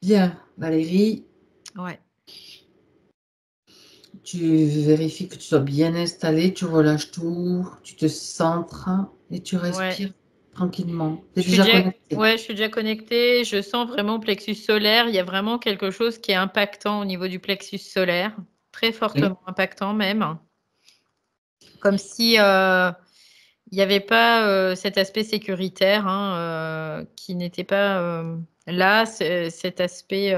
Bien, Valérie, Ouais. tu vérifies que tu sois bien installée, tu relâches tout, tu te centres et tu Ouais. respires tranquillement. Tu es Je suis déjà déjà, connecté. ouais, je suis déjà connectée. Je sens vraiment le plexus solaire. Il y a vraiment quelque chose qui est impactant au niveau du plexus solaire, très Oui. fortement impactant même, comme si il n'y avait pas cet aspect sécuritaire qui n'était pas là, cet aspect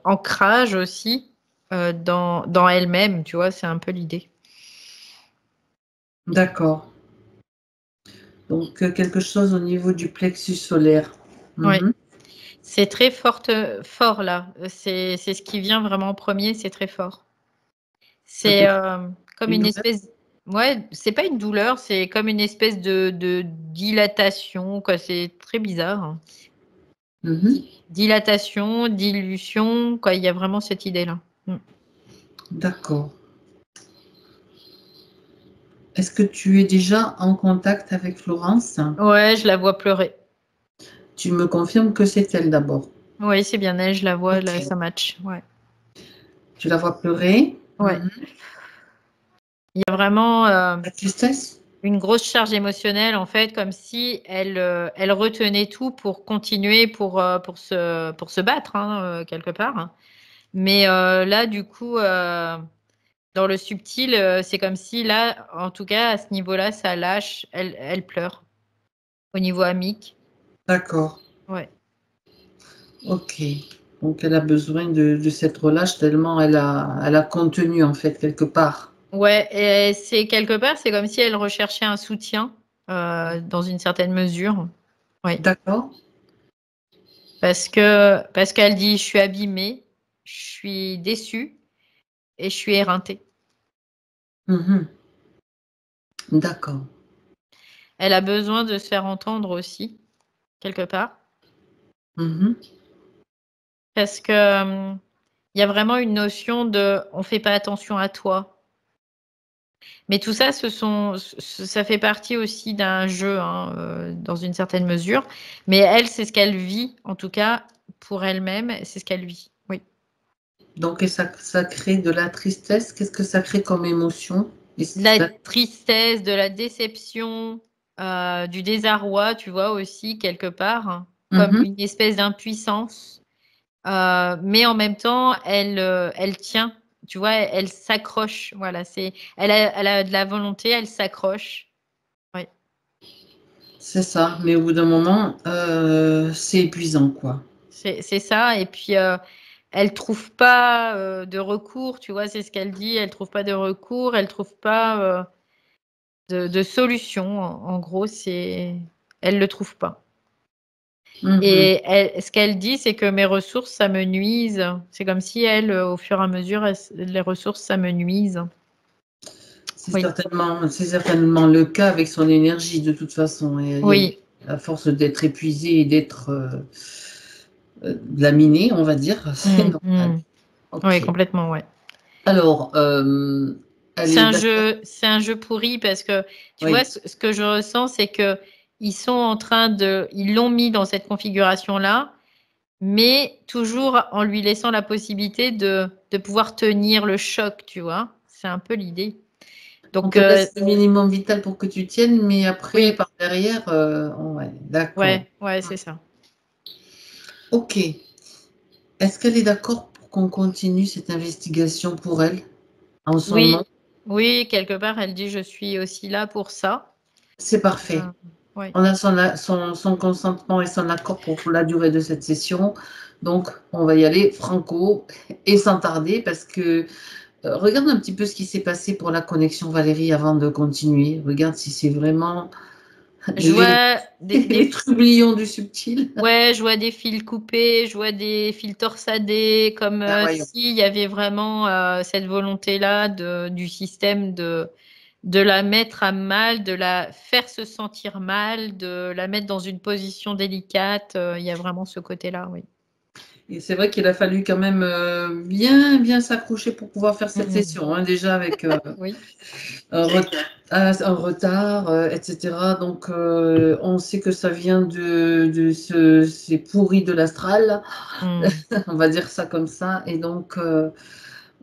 ancrage aussi dans elle-même, tu vois, c'est un peu l'idée. D'accord. Donc, quelque chose au niveau du plexus solaire. Ouais. Mhm. C'est très fort là. C'est ce qui vient vraiment en premier, c'est très fort. Ça C'est te crée comme une une douleur? espèce. Ouais, c'est pas une douleur, c'est comme une espèce de dilatation, quoi. C'est très bizarre. Mhm. Dilatation, dilution, quoi. Il y a vraiment cette idée-là. D'accord. Est-ce que tu es déjà en contact avec Florence? Ouais, je la vois pleurer. Tu me confirmes que c'est elle d'abord. Oui, c'est bien elle, je la vois, là, Ok. ça match. Ouais. Tu la vois pleurer? Ouais. Mhm. Il y a vraiment La tristesse? une grosse charge émotionnelle, en fait, comme si elle retenait tout pour continuer, pour se battre, quelque part, hein. Mais là, du coup, dans le subtil, c'est comme si là, en tout cas, à ce niveau-là, ça lâche, elle pleure au niveau amique. D'accord. Ouais. Ok. Donc elle a besoin de cette relâche tellement elle a contenu en fait quelque part. Ouais, et c'est quelque part, c'est comme si elle recherchait un soutien dans une certaine mesure. Oui. D'accord. Parce qu'elle dit, je suis abîmée, je suis déçue et je suis éreintée. Mhm. D'accord. Elle a besoin de se faire entendre aussi, quelque part. Mhm. Parce que il y a vraiment une notion de on fait pas attention à toi. Mais tout ça, ça fait partie aussi d'un jeu, dans une certaine mesure. Mais elle, c'est ce qu'elle vit, en tout cas, pour elle-même, c'est ce qu'elle vit. Oui. Donc et ça crée de la tristesse. Qu'est-ce que ça crée comme émotion? Et De la ça- tristesse, de la déception, du désarroi, tu vois, aussi, quelque part, hein, comme Mhm. une espèce d'impuissance. Mais en même temps, elle tient, tu vois, elle s'accroche. Voilà, elle a de la volonté, elle s'accroche. Oui. C'est ça. Mais au bout d'un moment, c'est épuisant quoi. C'est ça. Et puis, elle trouve pas de recours, tu vois, c'est ce qu'elle dit. Elle trouve pas de recours, elle trouve pas de solution. En gros, elle le trouve pas. Mhm. Et ce qu'elle dit, c'est que mes ressources, ça me nuise. C'est comme si elle, au fur et à mesure, les ressources, ça me nuise. Oui, C'est certainement le cas avec son énergie de toute façon. Et il y oui. a, à force d'être épuisé et d'être laminé, on va dire, c'est Mm, normal. mm. Oui, Ok. complètement, ouais. Alors, elle est d'accord. C'est un jeu pourri parce que, tu vois, Oui. ce que je ressens, c'est que ils l'ont mis dans cette configuration-là, mais toujours en lui laissant la possibilité de pouvoir tenir le choc, tu vois. C'est un peu l'idée. On Donc, te laisse le minimum vital pour que tu tiennes, mais après, oui, par derrière, ouais, d'accord. ouais, ouais, c'est ça. Ok. Est-ce qu'elle est d'accord pour qu'on continue cette investigation pour elle, en son nom? Oui, oui, quelque part, elle dit, je suis aussi là pour ça. C'est parfait. Euh, oui, On a son consentement et son accord pour la durée de cette session. Donc, on va y aller franco et sans tarder parce que regarde un petit peu ce qui s'est passé pour la connexion Valérie avant de continuer. Regarde si c'est vraiment je les, vois les trublions du subtil. ouais, je vois des fils coupés, je vois des fils torsadés, comme Ah, voyons. s'il y avait vraiment cette volonté-là du système de la mettre à mal, de la faire se sentir mal, de la mettre dans une position délicate. Il y a vraiment ce côté-là, oui. Et c'est vrai qu'il a fallu quand même bien, bien s'accrocher pour pouvoir faire cette Mhm. session, hein, déjà avec Oui. un retard, etc. Donc, on sait que ça vient de ces pourris de l'astral, Mhm. on va dire ça comme ça. Et donc,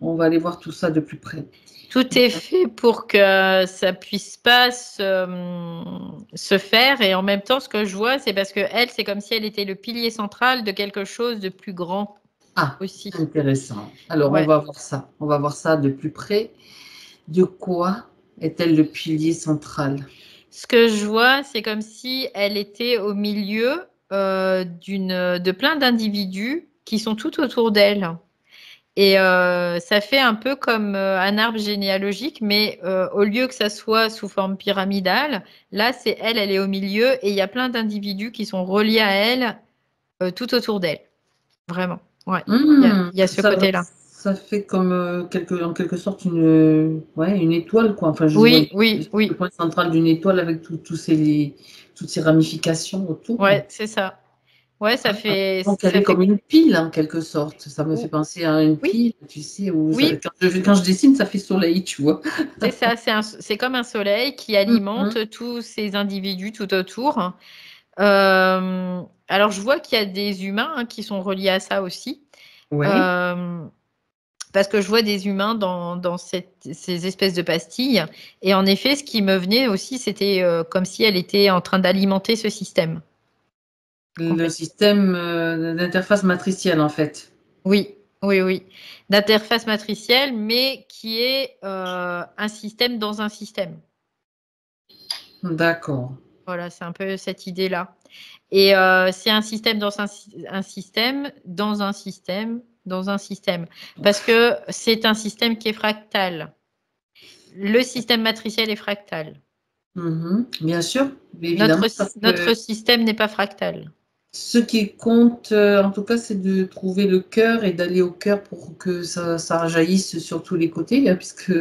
on va aller voir tout ça de plus près. Tout est fait pour que ça puisse pas se faire. Et en même temps, ce que je vois, c'est parce que elle, c'est comme si elle était le pilier central de quelque chose de plus grand Ah, aussi. intéressant. Alors, on Ouais. va voir ça. On va voir ça de plus près. De quoi est-elle le pilier central? Ce que je vois, c'est comme si elle était au milieu de plein d'individus qui sont tout autour d'elle. Et ça fait un peu comme un arbre généalogique, mais au lieu que ça soit sous forme pyramidale, là, c'est elle, elle est au milieu et il y a plein d'individus qui sont reliés à elle tout autour d'elle. Vraiment. Ouais. Il y a ce côté-là. Ça fait comme en quelque sorte ouais, une étoile, quoi. Enfin, je vois Oui, oui, le oui. point central d'une étoile avec toutes ces ramifications autour. Ouais, c'est ça. Ouais, Ah, donc, elle ça est comme fait. une pile, en quelque sorte. Ça me fait penser à une Oui, pile, tu sais, où oui, quand je dessine, ça fait soleil, tu vois. c'est ça. C'est comme un soleil qui Mhm. alimente tous ces individus tout autour. Alors, je vois qu'il y a des humains qui sont reliés à ça aussi. Ouais. Euh, Parce que je vois des humains dans ces espèces de pastilles. Et en effet, ce qui me venait aussi, c'était comme si elle était en train d'alimenter ce système. Le Complètement. système d'interface matricielle, en fait. Oui, oui, oui. D'interface matricielle, mais qui est un système dans un système. D'accord. Voilà, c'est un peu cette idée-là. Et c'est un système dans un système, dans un système, dans un système. Parce que c'est un système qui est fractal. Le système matriciel est fractal. Mhm. Bien sûr, évidemment, parce que Notre système n'est pas fractal. ce qui compte, en tout cas, c'est de trouver le cœur et d'aller au cœur pour que ça jaillisse sur tous les côtés, hein, puisque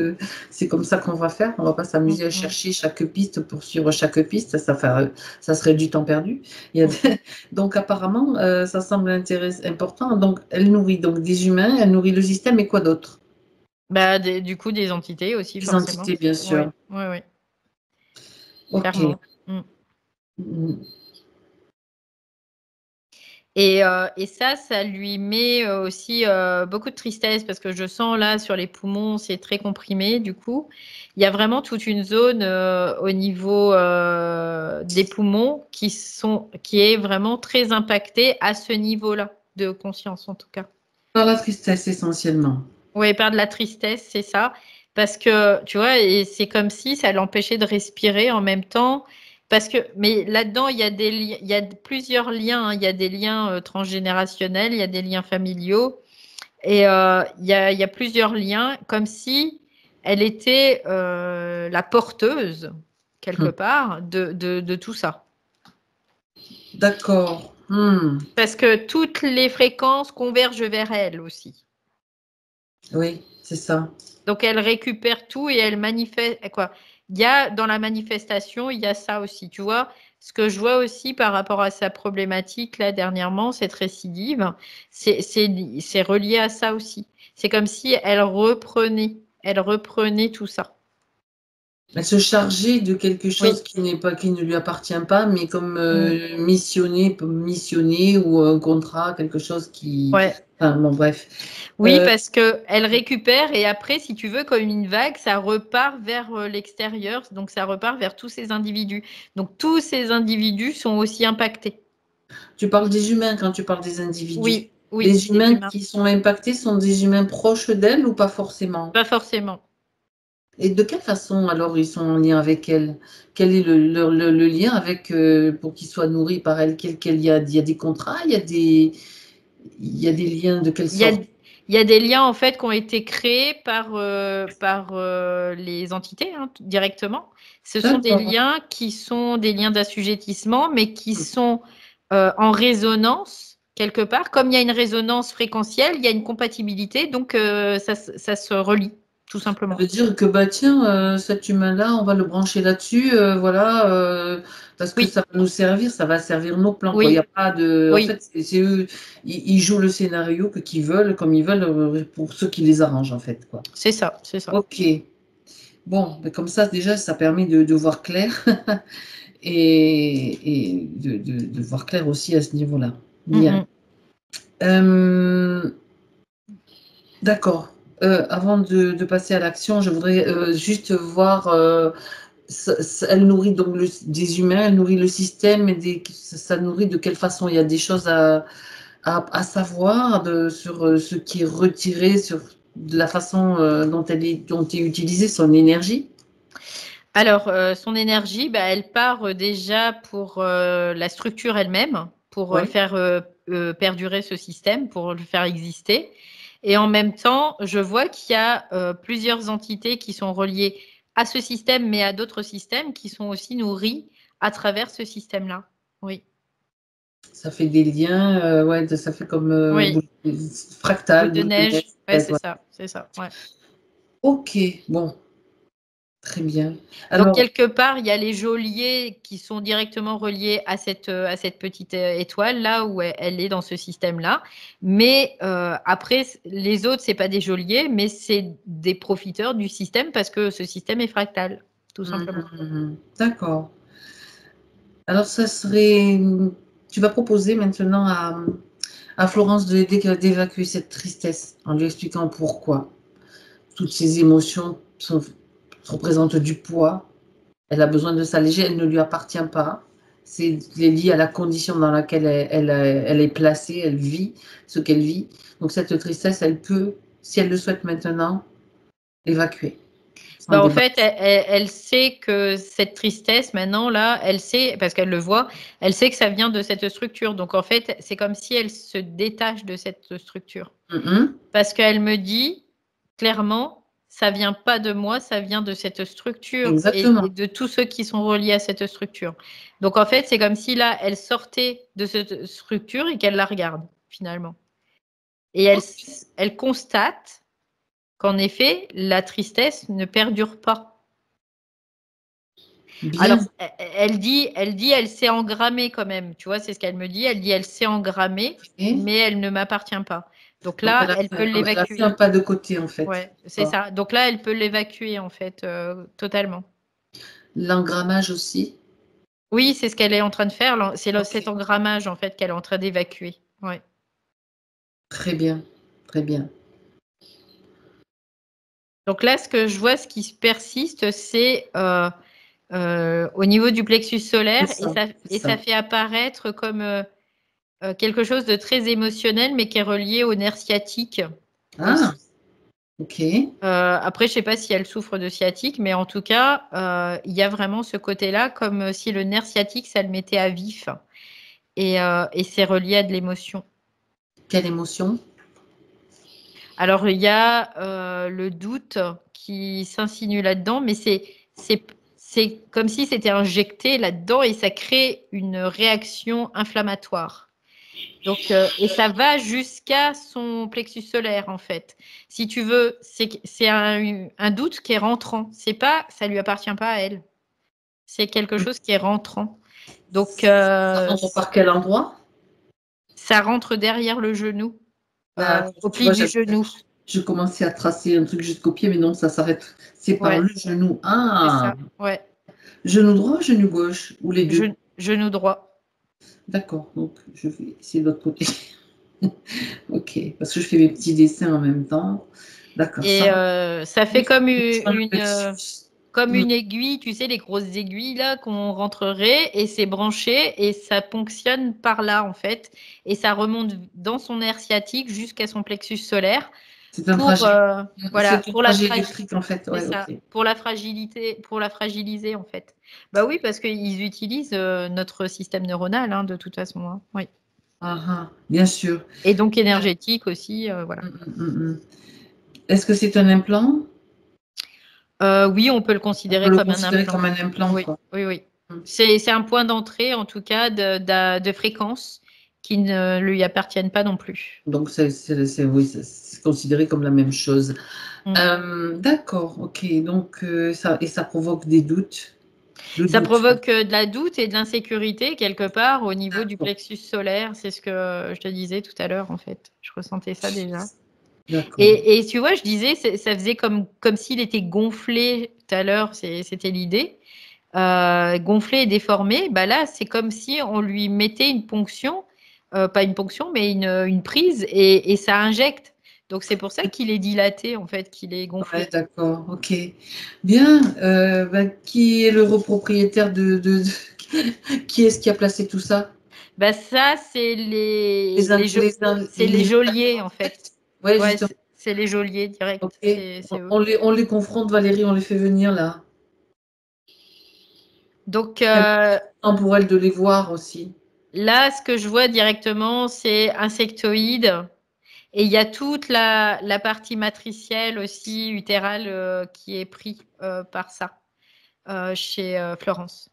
c'est comme ça qu'on va faire. On va pas Mm, s'amuser à mm, chercher chaque piste pour suivre chaque piste, ça serait du temps perdu. Il y a mm. donc apparemment, ça semble important. Donc elle nourrit donc des humains, elle nourrit le système et quoi d'autre? Bah, du coup, des entités aussi, Des forcément. entités, bien Oui, sûr. oui, oui, Ok. clairement. Mm. Mhm. Et ça lui met aussi beaucoup de tristesse parce que je sens là sur les poumons, c'est très comprimé. Du coup, il y a vraiment toute une zone au niveau des poumons qui est vraiment très impactée à ce niveau-là de conscience en tout cas. Par la tristesse essentiellement. Oui, par de la tristesse, c'est ça. Parce que, tu vois, et c'est comme si ça l'empêchait de respirer en même temps. Parce que, mais là-dedans, il y a plusieurs liens, hein. Il y a des liens transgénérationnels, il y a des liens familiaux. Et il y a plusieurs liens, comme si elle était la porteuse, quelque Hmm. part, de tout ça. D'accord. Hmm. Parce que toutes les fréquences convergent vers elle aussi. Oui, c'est ça. Donc elle récupère tout et elle manifeste quoi. Il y a dans la manifestation, il y a ça aussi, tu vois. Ce que je vois aussi par rapport à sa problématique là dernièrement, cette récidive, c'est relié à ça aussi. C'est comme si elle reprenait tout ça. Elle se chargeait de quelque chose Oui. qui ne lui appartient pas, mais comme Mm. missionné ou un contrat, quelque chose qui. Ouais. Enfin, bon, bref. Oui, parce que elle récupère et après, si tu veux, comme une vague, ça repart vers l'extérieur, donc ça repart vers tous ces individus. Donc tous ces individus sont aussi impactés. Tu parles des humains quand tu parles des individus. Oui, oui, Les des humains humains. qui sont impactés sont des humains proches d'elle ou pas forcément? Pas forcément. Et de quelle façon alors ils sont en lien avec elle? Quel est le lien avec pour qu'ils soient nourris par elle? Il y a des contrats, il y a des liens de quelle Il y a, sorte? il y a des liens en fait qui ont été créés par les entités directement. Ce sont des D'accord. liens qui sont des liens d'assujettissement, mais qui sont en résonance quelque part. Comme il y a une résonance fréquentielle, il y a une compatibilité, donc ça se relie. tout Ça simplement. veut dire que, bah, tiens, cet humain-là, on va le brancher là-dessus, voilà, parce que Oui, ça va nous servir, ça va servir nos plans, quoi. Il y a oui, pas de. En oui, fait, c'est eux, ils jouent le scénario qu'ils veulent, comme ils veulent, pour ceux qui les arrangent, en fait, quoi. c'est ça, c'est ça. Ok. Bon, mais comme ça, déjà, ça permet de voir clair et de voir clair aussi à ce niveau-là. Mm, Bien. mm. Euh, d'accord. Avant de passer à l'action, je voudrais juste voir. Elle nourrit donc des humains, elle nourrit le système, et ça nourrit de quelle façon? Il y a des choses à savoir sur ce qui est retiré, sur de la façon dont est utilisée son énergie. Alors, son énergie, bah, elle part déjà pour la structure elle-même, pour Oui. faire perdurer ce système, pour le faire exister. Et en même temps, je vois qu'il y a plusieurs entités qui sont reliées à ce système, mais à d'autres systèmes qui sont aussi nourris à travers ce système-là. Oui, Ça fait des liens, ouais, ça fait comme oui, boule fractal, de boule de neige. neige, Ouais, peut-être, c'est ouais. ça, c'est ça. Ouais. Ok, bon, très bien. Donc, Alors, quelque part, il y a les geôliers qui sont directement reliés à cette petite étoile, là où elle est dans ce système-là. Mais après, les autres, c'est pas des geôliers, mais c'est des profiteurs du système parce que ce système est fractal, tout simplement. d'accord. Alors, ça serait. Tu vas proposer maintenant à Florence d'évacuer cette tristesse en lui expliquant pourquoi. Toutes ces émotions représentent du poids. Elle a besoin de s'alléger, elle ne lui appartient pas. C'est lié à la condition dans laquelle elle est placée, elle vit ce qu'elle vit. Donc cette tristesse, elle peut, si elle le souhaite maintenant, l'évacuer, s'en Bah, en fait, débarrasser. elle sait que cette tristesse, maintenant, là, elle sait, parce qu'elle le voit, elle sait que ça vient de cette structure. Donc, en fait, c'est comme si elle se détache de cette structure. Mhm. Parce qu'elle me dit clairement, ça vient pas de moi, ça vient de cette structure et Exactement. de tous ceux qui sont reliés à cette structure. Donc en fait, c'est comme si là, elle sortait de cette structure et qu'elle la regarde finalement. Et elle constate qu'en effet, la tristesse ne perdure pas. Alors, Bien. elle s'est engrammée quand même. Tu vois, c'est ce qu'elle me dit. Elle dit, elle s'est engrammée, Et mais elle ne m'appartient pas. Donc donc là, elle peut elle a fait l'évacuer. un pas de côté en fait. Ouais, c'est D'accord. ça. Donc là, elle peut l'évacuer en fait totalement. L'engrammage aussi. Oui, c'est ce qu'elle est en train de faire. C'est Ok. cet engrammage en fait qu'elle est en train d'évacuer. Ouais. Très bien. Très bien. Donc là, ce que je vois, ce qui se persiste, c'est au niveau du plexus C'est solaire ça. C'est et ça ça. fait apparaître comme quelque chose de très émotionnel, mais qui est relié au nerf sciatique Ah, aussi. ok. Après, je ne sais pas si elle souffre de sciatique, mais en tout cas, il y a vraiment ce côté-là, comme si le nerf sciatique, ça le mettait à vif. Et c'est relié à de l'émotion. Quelle émotion? Alors, il y a le doute qui s'insinue là-dedans, mais c'est comme si c'était injecté là-dedans et ça crée une réaction inflammatoire. Donc, et ça va jusqu'à son plexus solaire, en fait. Si tu veux, c'est un doute qui est rentrant. C'est pas, ça lui appartient pas à elle. C'est quelque chose qui est rentrant. Donc, Ça rentre par quel endroit? ça rentre derrière le genou, D'accord. au Tu pli vois, du genou. je commençais à tracer un truc jusqu'au pied, mais non, ça s'arrête. C'est par Ouais, le genou. c'est Ah, ça. Ouais. genou droit, genou gauche, ou les deux. Genou droit. D'accord, donc je vais essayer de l'autre côté. Ok, parce que je fais mes petits dessins en même temps. D'accord, ça Et rentre ça fait dans le plexus. comme Hmm. une aiguille, tu sais, les grosses aiguilles là qu'on rentrerait et c'est branché et ça ponctionne par là en fait. Et ça remonte dans son nerf sciatique jusqu'à son plexus solaire C'est un pour, trajet. voilà, C'est un trajet électrique en fait. c'est Ouais, ça, ok. pour la fragilité, pour la fragiliser en fait. Bah oui, parce qu'ils utilisent notre système neuronal hein, de toute façon. Hein. Oui. Ah, ah, bien sûr. Et donc énergétique aussi, voilà. Hmm. Est-ce que c'est un implant? Oui, on peut le On peut considérer le comme un considérer implant. comme un implant, Oui, quoi. oui, oui. Hmm. C'est un point d'entrée, en tout cas, de fréquence qui ne lui appartiennent pas non plus. Donc, oui, c'est considéré comme la même chose. Mm. D'accord, ok. Donc, ça provoque des doutes. Ça provoque de la doute et de l'insécurité quelque part au niveau du D'accord. plexus solaire. C'est ce que je te disais tout à l'heure, en fait. Je ressentais ça déjà. D'accord. Et tu vois, je disais, ça faisait comme s'il était gonflé tout à l'heure, c'était l'idée. Gonflé et déformé, bah là, c'est comme si on lui mettait une ponction, pas une ponction, mais une prise, et ça injecte. Donc c'est pour ça qu'il est dilaté, en fait, qu'il est gonflé. Ouais, d'accord, ok. Bien. Qui est le propriétaire qui est-ce qui a placé tout ça? Bah ça, c'est les geôliers, en fait. Ouais, Ouais, justement. c'est les geôliers direct. Ok. C'est eux. On les confronte, Valérie, on les fait venir là. Donc C'est important pour elle de les voir aussi. là, ce que je vois directement, c'est insectoïde. Et il y a toute la partie matricielle aussi, utérale, qui est pris par ça chez Florence.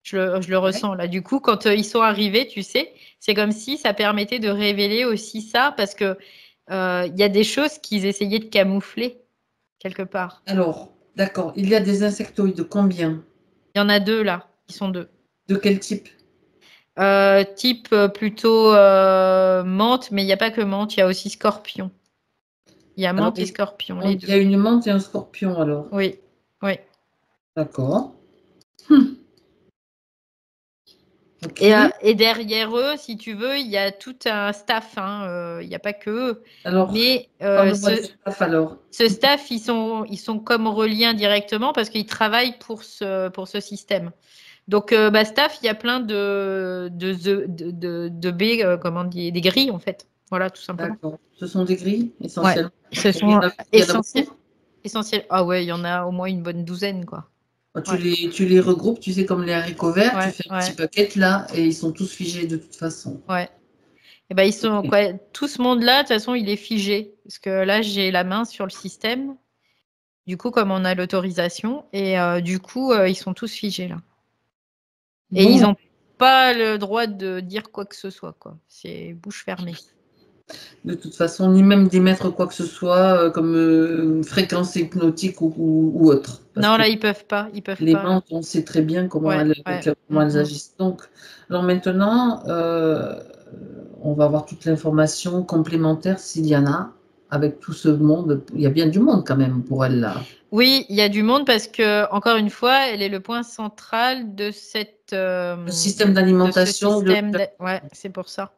Je le Ouais. ressens là. Du coup, quand ils sont arrivés, tu sais, c'est comme si ça permettait de révéler aussi ça, parce que il y a des choses qu'ils essayaient de camoufler quelque part. Alors, d'accord. Il y a des insectoïdes. Combien? Il y en a deux là, ils sont deux. De quel type? Type plutôt menthe, mais il n'y a pas que menthe, il y a aussi scorpion. Il y a Alors, menthe et scorpion, les il y deux. a une menthe et un scorpion alors. Oui, oui. D'accord. Ok. Et derrière eux, si tu veux, il y a tout un staff, hein, il n'y a pas que eux. Alors, Mais parle-moi du staff alors. ce staff, ils sont comme reliés indirectement parce qu'ils travaillent pour ce système. Donc, staff, il y a plein de baies, comment on dit, des grilles en fait. Voilà, tout simplement. D'accord. Ce sont des grilles Ouais, essentiellement. ce Il y en sont a, il y en a beaucoup. essentiels. Ah ouais, il y en a au moins une bonne douzaine, quoi. Tu Ouais, tu les regroupes, tu sais, comme les haricots verts, tu ouais, fais un petit ouais, paquet là et ils sont tous figés de toute façon. ouais. Eh ben, ils sont Ok. quoi, tout ce monde-là, de toute façon, il est figé. Parce que là, j'ai la main sur le système. Du coup, comme on a l'autorisation, et du coup, ils sont tous figés là. Et ils Bon, n'ont pas le droit de dire quoi que ce soit, quoi. C'est bouche fermée. de toute façon, ni même d'émettre quoi que ce soit comme fréquence hypnotique ou autre. Parce Non, que là, ils peuvent les pas là. menthes, on sait très bien Ouais, ouais. comment elles agissent. Donc, alors maintenant, on va avoir toute l'information complémentaire s'il y en a, avec tout ce monde. Il y a bien du monde quand même pour elle là. Oui, il y a du monde parce que, encore une fois, elle est le point central de Le système de ce d'alimentation de. système. Ouais, c'est pour ça.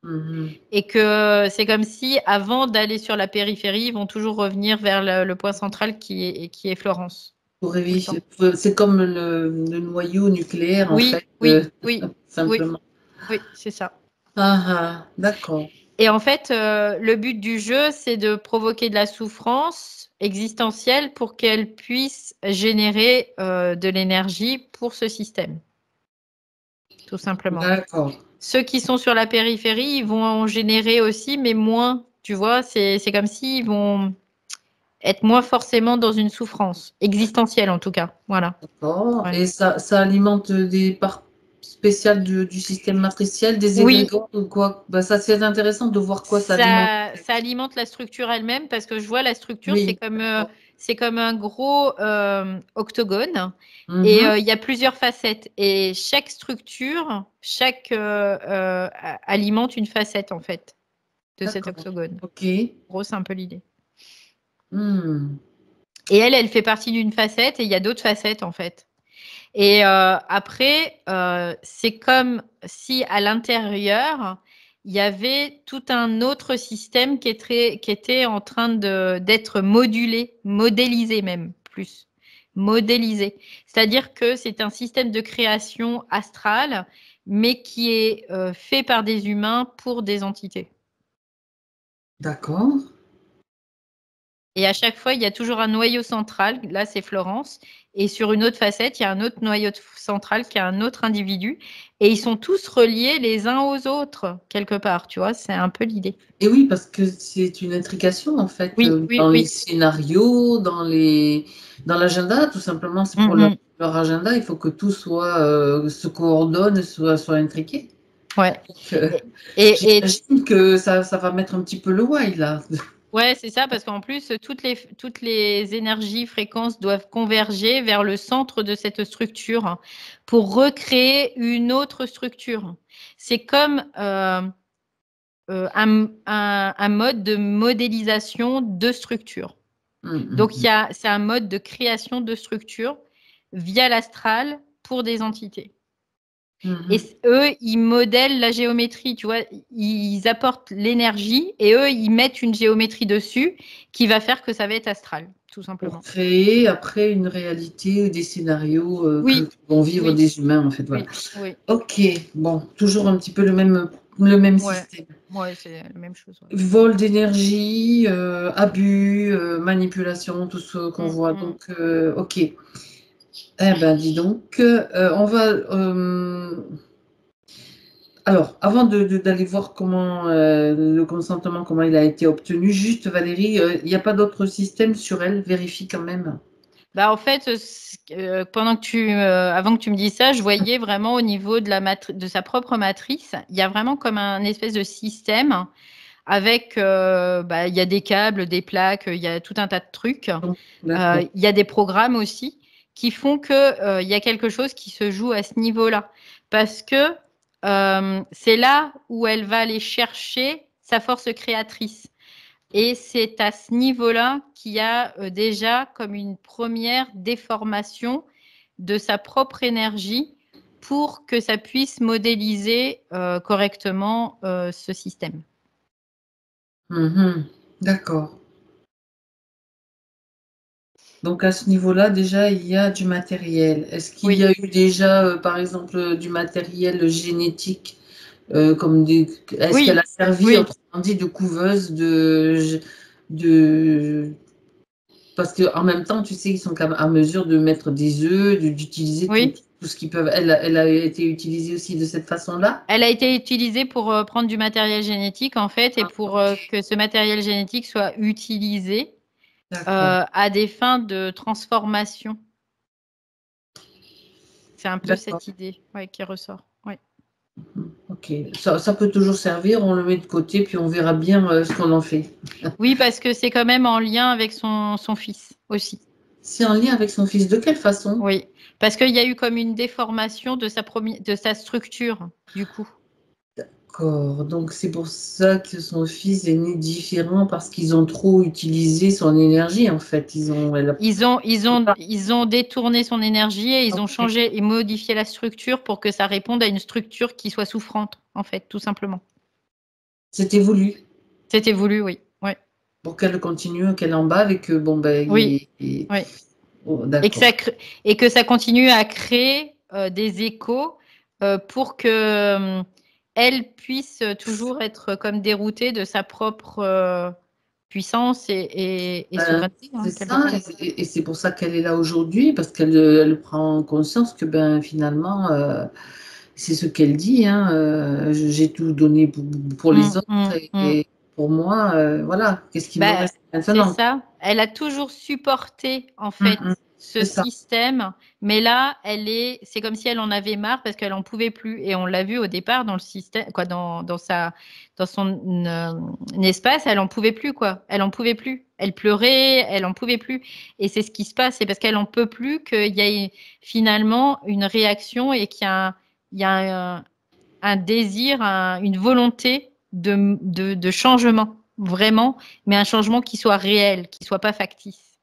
Mhm. Et que c'est comme si, avant d'aller sur la périphérie, ils vont toujours revenir vers le point central qui est Florence. Pour Tout le temps. c'est comme le noyau nucléaire en Oui, fait, oui, oui, oui, simplement. oui, c'est ça. Ah, ah, d'accord. Et en fait, le but du jeu, c'est de provoquer de la souffrance existentielle pour qu'elle puisse générer de l'énergie pour ce système, tout simplement. D'accord. Ceux qui sont sur la périphérie, ils vont en générer aussi, mais moins. Tu vois, c'est comme s'ils vont être moins forcément dans une souffrance existentielle, en tout cas. Voilà. D'accord. Ouais. Et ça alimente des parts spéciales du système matriciel, des Oui, égrégores ou quoi? Bah, ça, c'est intéressant de voir quoi ça alimente. ça alimente la structure elle-même parce que je vois la structure, Oui, d'accord. c'est comme un gros octogone et Mhm. il y a plusieurs facettes et chaque structure, alimente une facette en fait de cet D'accord. octogone. Ok. En gros, c'est un peu l'idée. Hmm. Et elle fait partie d'une facette et il y a d'autres facettes en fait. Et après, c'est comme si à l'intérieur, il y avait tout un autre système qui était en train d'être modulé, modélisé même plus. Modélisé. C'est-à-dire que c'est un système de création astrale, mais qui est fait par des humains pour des entités. D'accord. Et à chaque fois, il y a toujours un noyau central. Là, c'est Florence. Et sur une autre facette, il y a un autre noyau central qui est un autre individu. Et ils sont tous reliés les uns aux autres, quelque part. Tu vois, c'est un peu l'idée. Et oui, parce que c'est une intrication en fait Oui, oui, dans les oui. scénarios, dans l'agenda, tout simplement. C'est pour Mhm. leur agenda. Il faut que tout se coordonne, soit intriqué. Ouais. Donc, Et j'imagine que ça va mettre un petit peu le why, là. ouais, c'est ça, parce qu'en plus, toutes les énergies, fréquences doivent converger vers le centre de cette structure pour recréer une autre structure. C'est comme un mode de modélisation de structure. Donc, c'est un mode de création de structure via l'astral pour des entités. Et eux, ils modèlent la géométrie, tu vois, ils apportent l'énergie et eux, ils mettent une géométrie dessus qui va faire que ça va être astral, tout simplement. Pour créer après une réalité, des scénarios que vont vivre des humains, en fait. Voilà. Oui. Ok, bon, toujours un petit peu le même système. Ouais, c'est la même chose. Ouais. Vol d'énergie, abus, manipulation, tout ce qu'on voit. Donc, ok. Eh ben, dis donc, on va. Alors, avant d'aller voir comment le consentement, comment il a été obtenu, juste Valérie, il n'y a pas d'autre système sur elle, vérifie quand même. Bah, en fait, avant que tu me dises ça, je voyais vraiment au niveau de sa propre matrice, il y a vraiment comme un espèce de système avec, il y a des câbles, des plaques, il y a tout un tas de trucs. Il y a des programmes aussi qui font que il y a quelque chose qui se joue à ce niveau-là. Parce que c'est là où elle va aller chercher sa force créatrice. Et c'est à ce niveau-là qu'il y a déjà comme une première déformation de sa propre énergie pour que ça puisse modéliser correctement ce système. D'accord. Donc à ce niveau-là, déjà, il y a du matériel. Est-ce qu'il y a eu déjà, par exemple, du matériel génétique est-ce qu'elle a servi, autrement dit, de couveuse de... Parce qu'en même temps, tu sais, ils sont quand même à mesure de mettre des œufs, d'utiliser tout ce qu'ils peuvent. Elle a été utilisée aussi de cette façon-là? Elle a été utilisée pour prendre du matériel génétique, en fait, et pour que ce matériel génétique soit utilisé à des fins de transformation. C'est un peu cette idée qui ressort. Ouais. Ok, ça peut toujours servir, on le met de côté, puis on verra bien ce qu'on en fait. Oui, parce que c'est quand même en lien avec son fils aussi. C'est en lien avec son fils, de quelle façon? Oui, parce qu'il y a eu comme une déformation de sa structure, du coup. D'accord, donc c'est pour ça que son fils est né différent, parce qu'ils ont trop utilisé son énergie, en fait. Ils ont détourné son énergie et ils ont changé et modifié la structure pour que ça réponde à une structure qui soit souffrante, en fait, tout simplement. C'était voulu? C'était voulu, oui. Ouais. Pour qu'elle continue, qu'elle en bas avec eux. Bon, ben, oui. Oh, d'accord. Et que ça continue à créer des échos pour que elle puisse toujours être comme déroutée de sa propre puissance et souveraineté. C'est ça, et c'est pour ça qu'elle est là aujourd'hui, parce qu'elle prend conscience que ben, finalement, c'est ce qu'elle dit, hein, j'ai tout donné pour les autres, et pour moi, voilà, qu'est-ce qui me reste maintenant? C'est ça. Elle a toujours supporté, en fait, ce système, mais là, c'est comme si elle en avait marre parce qu'elle en pouvait plus. Et on l'a vu au départ dans le système, quoi, dans son espace, elle en pouvait plus, quoi. Elle en pouvait plus. Elle pleurait, elle en pouvait plus. Et c'est ce qui se passe, c'est parce qu'elle en peut plus qu'il y ait finalement une réaction et qu'il y a un désir, une volonté de changement, vraiment, mais un changement qui soit réel, qui soit pas factice,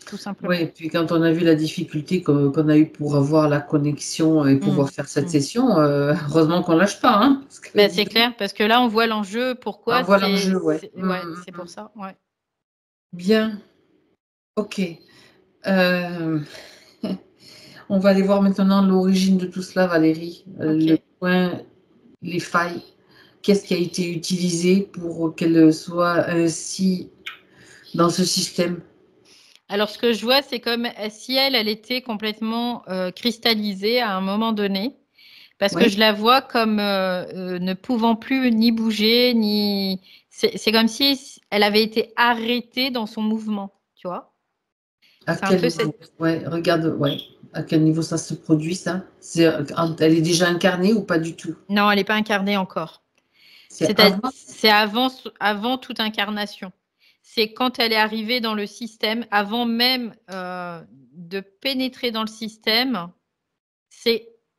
tout simplement. Oui, et puis quand on a vu la difficulté qu'on a eue pour avoir la connexion et pouvoir faire cette session, heureusement qu'on lâche pas, hein, c'est clair, parce que là, on voit l'enjeu. Pourquoi? On voit l'enjeu, ouais. C'est pour ça. Ouais. Bien, ok. On va aller voir maintenant l'origine de tout cela, Valérie. Le point, les failles. Qu'est-ce qui a été utilisé pour qu'elle soit ainsi dans ce système? Alors, ce que je vois, c'est comme si elle était complètement cristallisée à un moment donné, parce que je la vois comme ne pouvant plus ni bouger, ni. C'est comme si elle avait été arrêtée dans son mouvement, tu vois? À C'est un quel peu niveau? Ouais, regarde, ouais. À quel niveau ça se produit, ça? Elle est déjà incarnée ou pas du tout? Non, elle n'est pas incarnée encore. C'est avant? C'est avant toute incarnation. C'est quand elle est arrivée dans le système, avant même de pénétrer dans le système.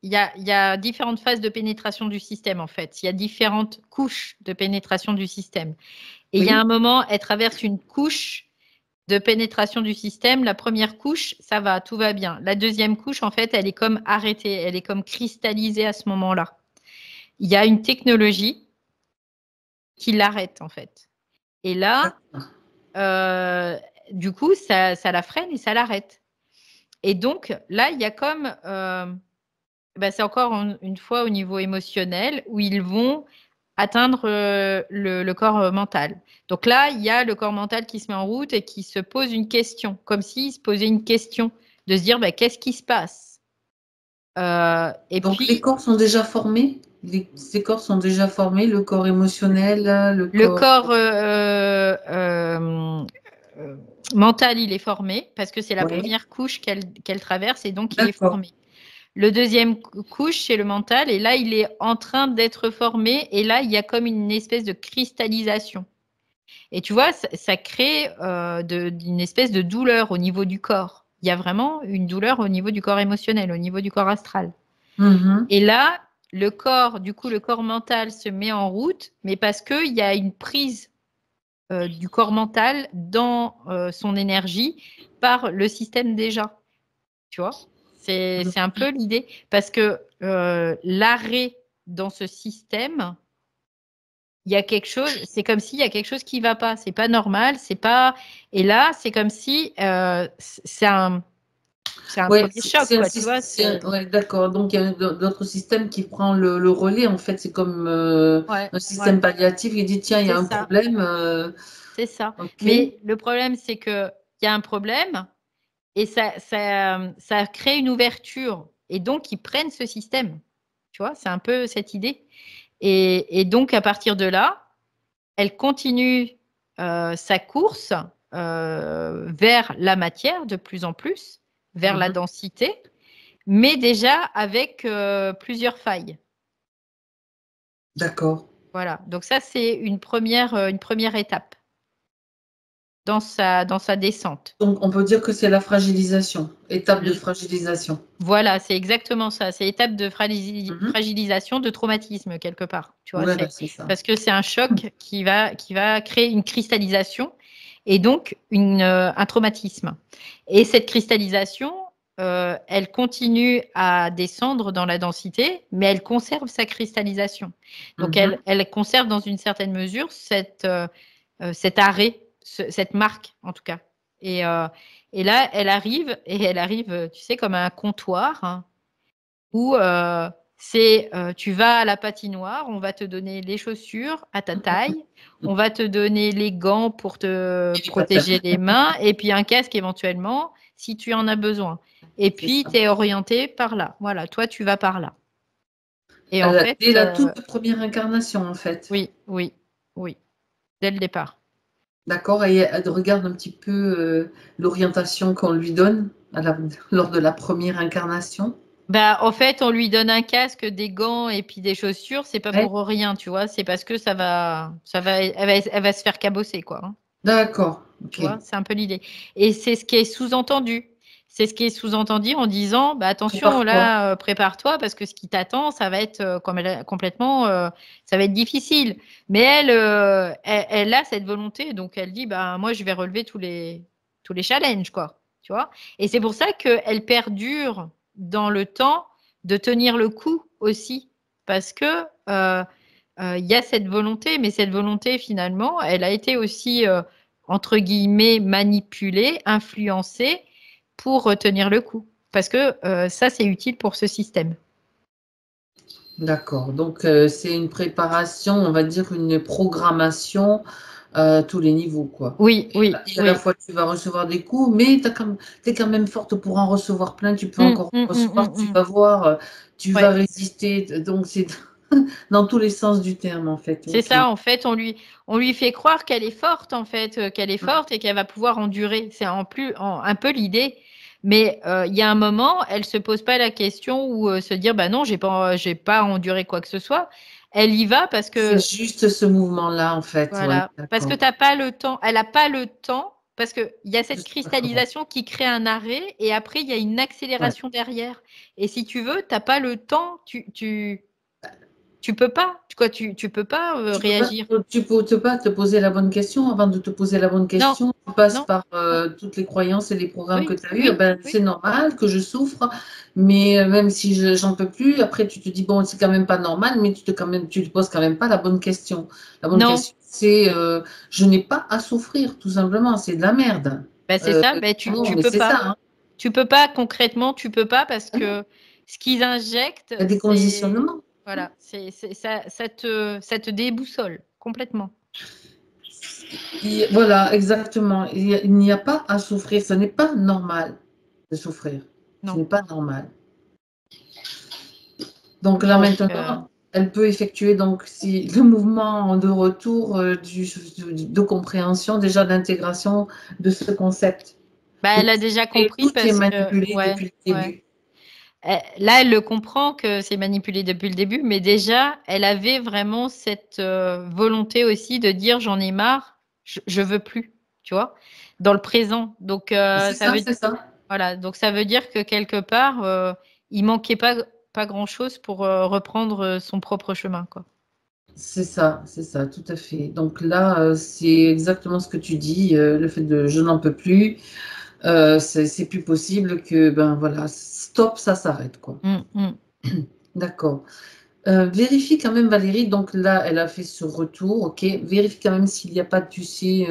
Il y a différentes phases de pénétration du système, en fait. Il y a différentes couches de pénétration du système. Et il y a un moment, elle traverse une couche de pénétration du système. La première couche, ça va, tout va bien. La deuxième couche, en fait, elle est comme arrêtée, elle est comme cristallisée à ce moment-là. Il y a une technologie qui l'arrête, en fait. Et là, du coup, ça la freine et ça l'arrête. Et donc, là, il y a comme... c'est encore une fois au niveau émotionnel où ils vont atteindre le corps mental. Donc là, il y a le corps mental qui se met en route et qui se pose une question, comme s'il se posait une question, de se dire qu'est-ce qui se passe. Donc les corps sont déjà formés? Ces corps sont déjà formés, le corps émotionnel, le corps mental, il est formé parce que c'est la première couche qu'elle traverse et donc il est formé. Le deuxième couche, c'est le mental, et là, il est en train d'être formé, et là, il y a comme une espèce de cristallisation. Et tu vois, ça crée une espèce de douleur au niveau du corps. Il y a vraiment une douleur au niveau du corps émotionnel, au niveau du corps astral. Et là, le corps mental se met en route, mais parce qu'il y a une prise du corps mental dans son énergie par le système déjà. Tu vois ? C'est un peu l'idée, parce que l'arrêt dans ce système, il y a quelque chose, c'est comme s'il y a quelque chose qui ne va pas, c'est pas normal, c'est pas. Et là, c'est comme si c'est un premier choc, quoi, tu vois. Ouais, d'accord. Donc il y a d'autres systèmes qui prend le relais. En fait, c'est comme un système palliatif. Il dit tiens, il y a un problème. C'est ça. Okay. Mais le problème, c'est qu'il y a un problème. Et ça crée une ouverture. Et donc, ils prennent ce système. Tu vois, c'est un peu cette idée. Et donc, à partir de là, elle continue sa course vers la matière de plus en plus, vers la densité, mais déjà avec plusieurs failles. D'accord. Voilà. Donc, ça, c'est une première étape dans sa descente. Donc, on peut dire que c'est la fragilisation, étape de fragilisation. Voilà, c'est exactement ça. C'est étape de fragilisation, de traumatisme, quelque part. Tu vois, voilà, c'est ça. Parce que c'est un choc qui va créer une cristallisation et donc un traumatisme. Et cette cristallisation, elle continue à descendre dans la densité, mais elle conserve sa cristallisation. Donc, elle conserve dans une certaine mesure cet arrêt, cette marque, en tout cas. Et là, elle arrive, tu sais, comme un comptoir, hein, où tu vas à la patinoire, on va te donner les chaussures à ta taille, on va te donner les gants pour te protéger les mains, et puis un casque éventuellement, si tu en as besoin. Et puis, tu es orienté par là. Voilà, toi, tu vas par là. Et en fait, dès la toute première incarnation, en fait. Oui. Dès le départ. D'accord, et elle regarde un petit peu l'orientation qu'on lui donne lors de la première incarnation. En fait, on lui donne un casque, des gants et puis des chaussures. C'est pas pour rien, tu vois. C'est parce que elle va se faire cabosser, quoi. Hein. D'accord. Tu vois, c'est un peu l'idée. Et c'est ce qui est sous-entendu. C'est ce qui est sous-entendu en disant, attention, là, prépare-toi parce que ce qui t'attend, ça va être complètement, ça va être difficile. Mais elle a cette volonté, donc elle dit, moi, je vais relever tous les challenges, quoi. Tu vois. Et c'est pour ça qu'elle perdure dans le temps de tenir le coup aussi, parce que il y a cette volonté, mais cette volonté, finalement, elle a été aussi entre guillemets, manipulée, influencée pour retenir le coup. Parce que ça, c'est utile pour ce système. D'accord. Donc, c'est une préparation, on va dire une programmation à tous les niveaux, quoi. Oui. À la fois, tu vas recevoir des coups, mais tu es quand même forte pour en recevoir plein. Tu peux encore recevoir, tu vas voir, tu vas résister. Donc, c'est dans tous les sens du terme, en fait. C'est ça, en fait, on lui fait croire qu'elle est forte, en fait, qu'elle est forte et qu'elle va pouvoir endurer. C'est un peu l'idée. Mais il y a un moment, elle se pose pas la question ou se dire, bah non, j'ai pas enduré quoi que ce soit. Elle y va parce C'est que, juste ce mouvement-là, en fait. Ouais, voilà, parce que d'accord. t'as pas le temps. Elle a pas le temps parce que il y a Je cette suis d'accord. cristallisation qui crée un arrêt et après il y a une Ouais. accélération derrière. Et si tu veux, t'as pas le temps. Tu peux pas. Quoi, tu peux pas réagir. Tu peux pas te poser la bonne question. Avant de te poser la bonne Non, question, tu passes non, par non. toutes les croyances et les programmes que Oui, tu as eus. oui, Ben, oui. c'est normal que je souffre, mais même si j'en peux plus, après tu te dis, bon, c'est quand même pas normal, mais tu te poses quand même pas la bonne question. La bonne Non. question, c'est je n'ai pas à souffrir, tout simplement. C'est de la merde. Ben, c'est ça. Ben, Non, tu mais peux c'est ça, pas. hein. Tu peux pas concrètement, tu peux pas parce Ah non, que ce qu'ils injectent, il y a des c'est conditionnements. voilà, ça te déboussole complètement. Voilà, exactement. Il n'y a pas à souffrir. Ce n'est pas normal de souffrir. Ce Non. n'est pas normal. Donc là Donc maintenant, elle peut effectuer donc si le mouvement de retour de compréhension, déjà d'intégration de ce concept. bah, Que elle a déjà et compris tout est parce que manipulé ouais, depuis le ouais. début. Là, elle le comprend que c'est manipulé depuis le début, mais déjà, elle avait vraiment cette volonté aussi de dire j'en ai marre, je veux plus, tu vois, dans le présent. Donc C'est ça ça, veut c'est ça. voilà, donc ça veut dire que quelque part, il manquait pas grand-chose pour reprendre son propre chemin, quoi. C'est ça, tout à fait. Donc là, c'est exactement ce que tu dis, le fait de je n'en peux plus, c'est plus possible que ben voilà, stop, ça s'arrête quoi. Mm, mm. D'accord. Vérifie quand même, Valérie. Donc là, elle a fait ce retour, ok. Vérifie quand même s'il n'y a pas, tu sais,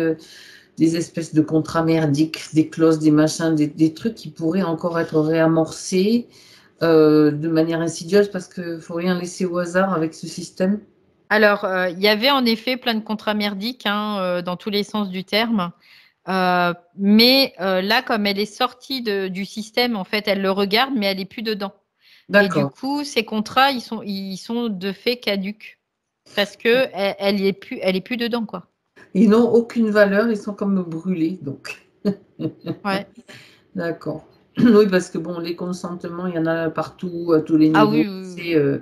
des espèces de contrats merdiques, des clauses, des machins, des trucs qui pourraient encore être réamorcés de manière insidieuse parce qu'il faut rien laisser au hasard avec ce système. Alors, il y avait en effet plein de contrats merdiques hein, dans tous les sens du terme. Mais là, comme elle est sortie du système, en fait, elle le regarde, mais elle n'est plus dedans. Et du D'accord. coup, ces contrats, ils sont de fait caducs parce que elle est plus dedans, quoi. Ils n'ont aucune valeur, ils sont comme brûlés, donc. Ouais. D'accord. Oui, parce que bon, les consentements, il y en a partout, à tous les Ah niveaux. oui, oui, oui. C'est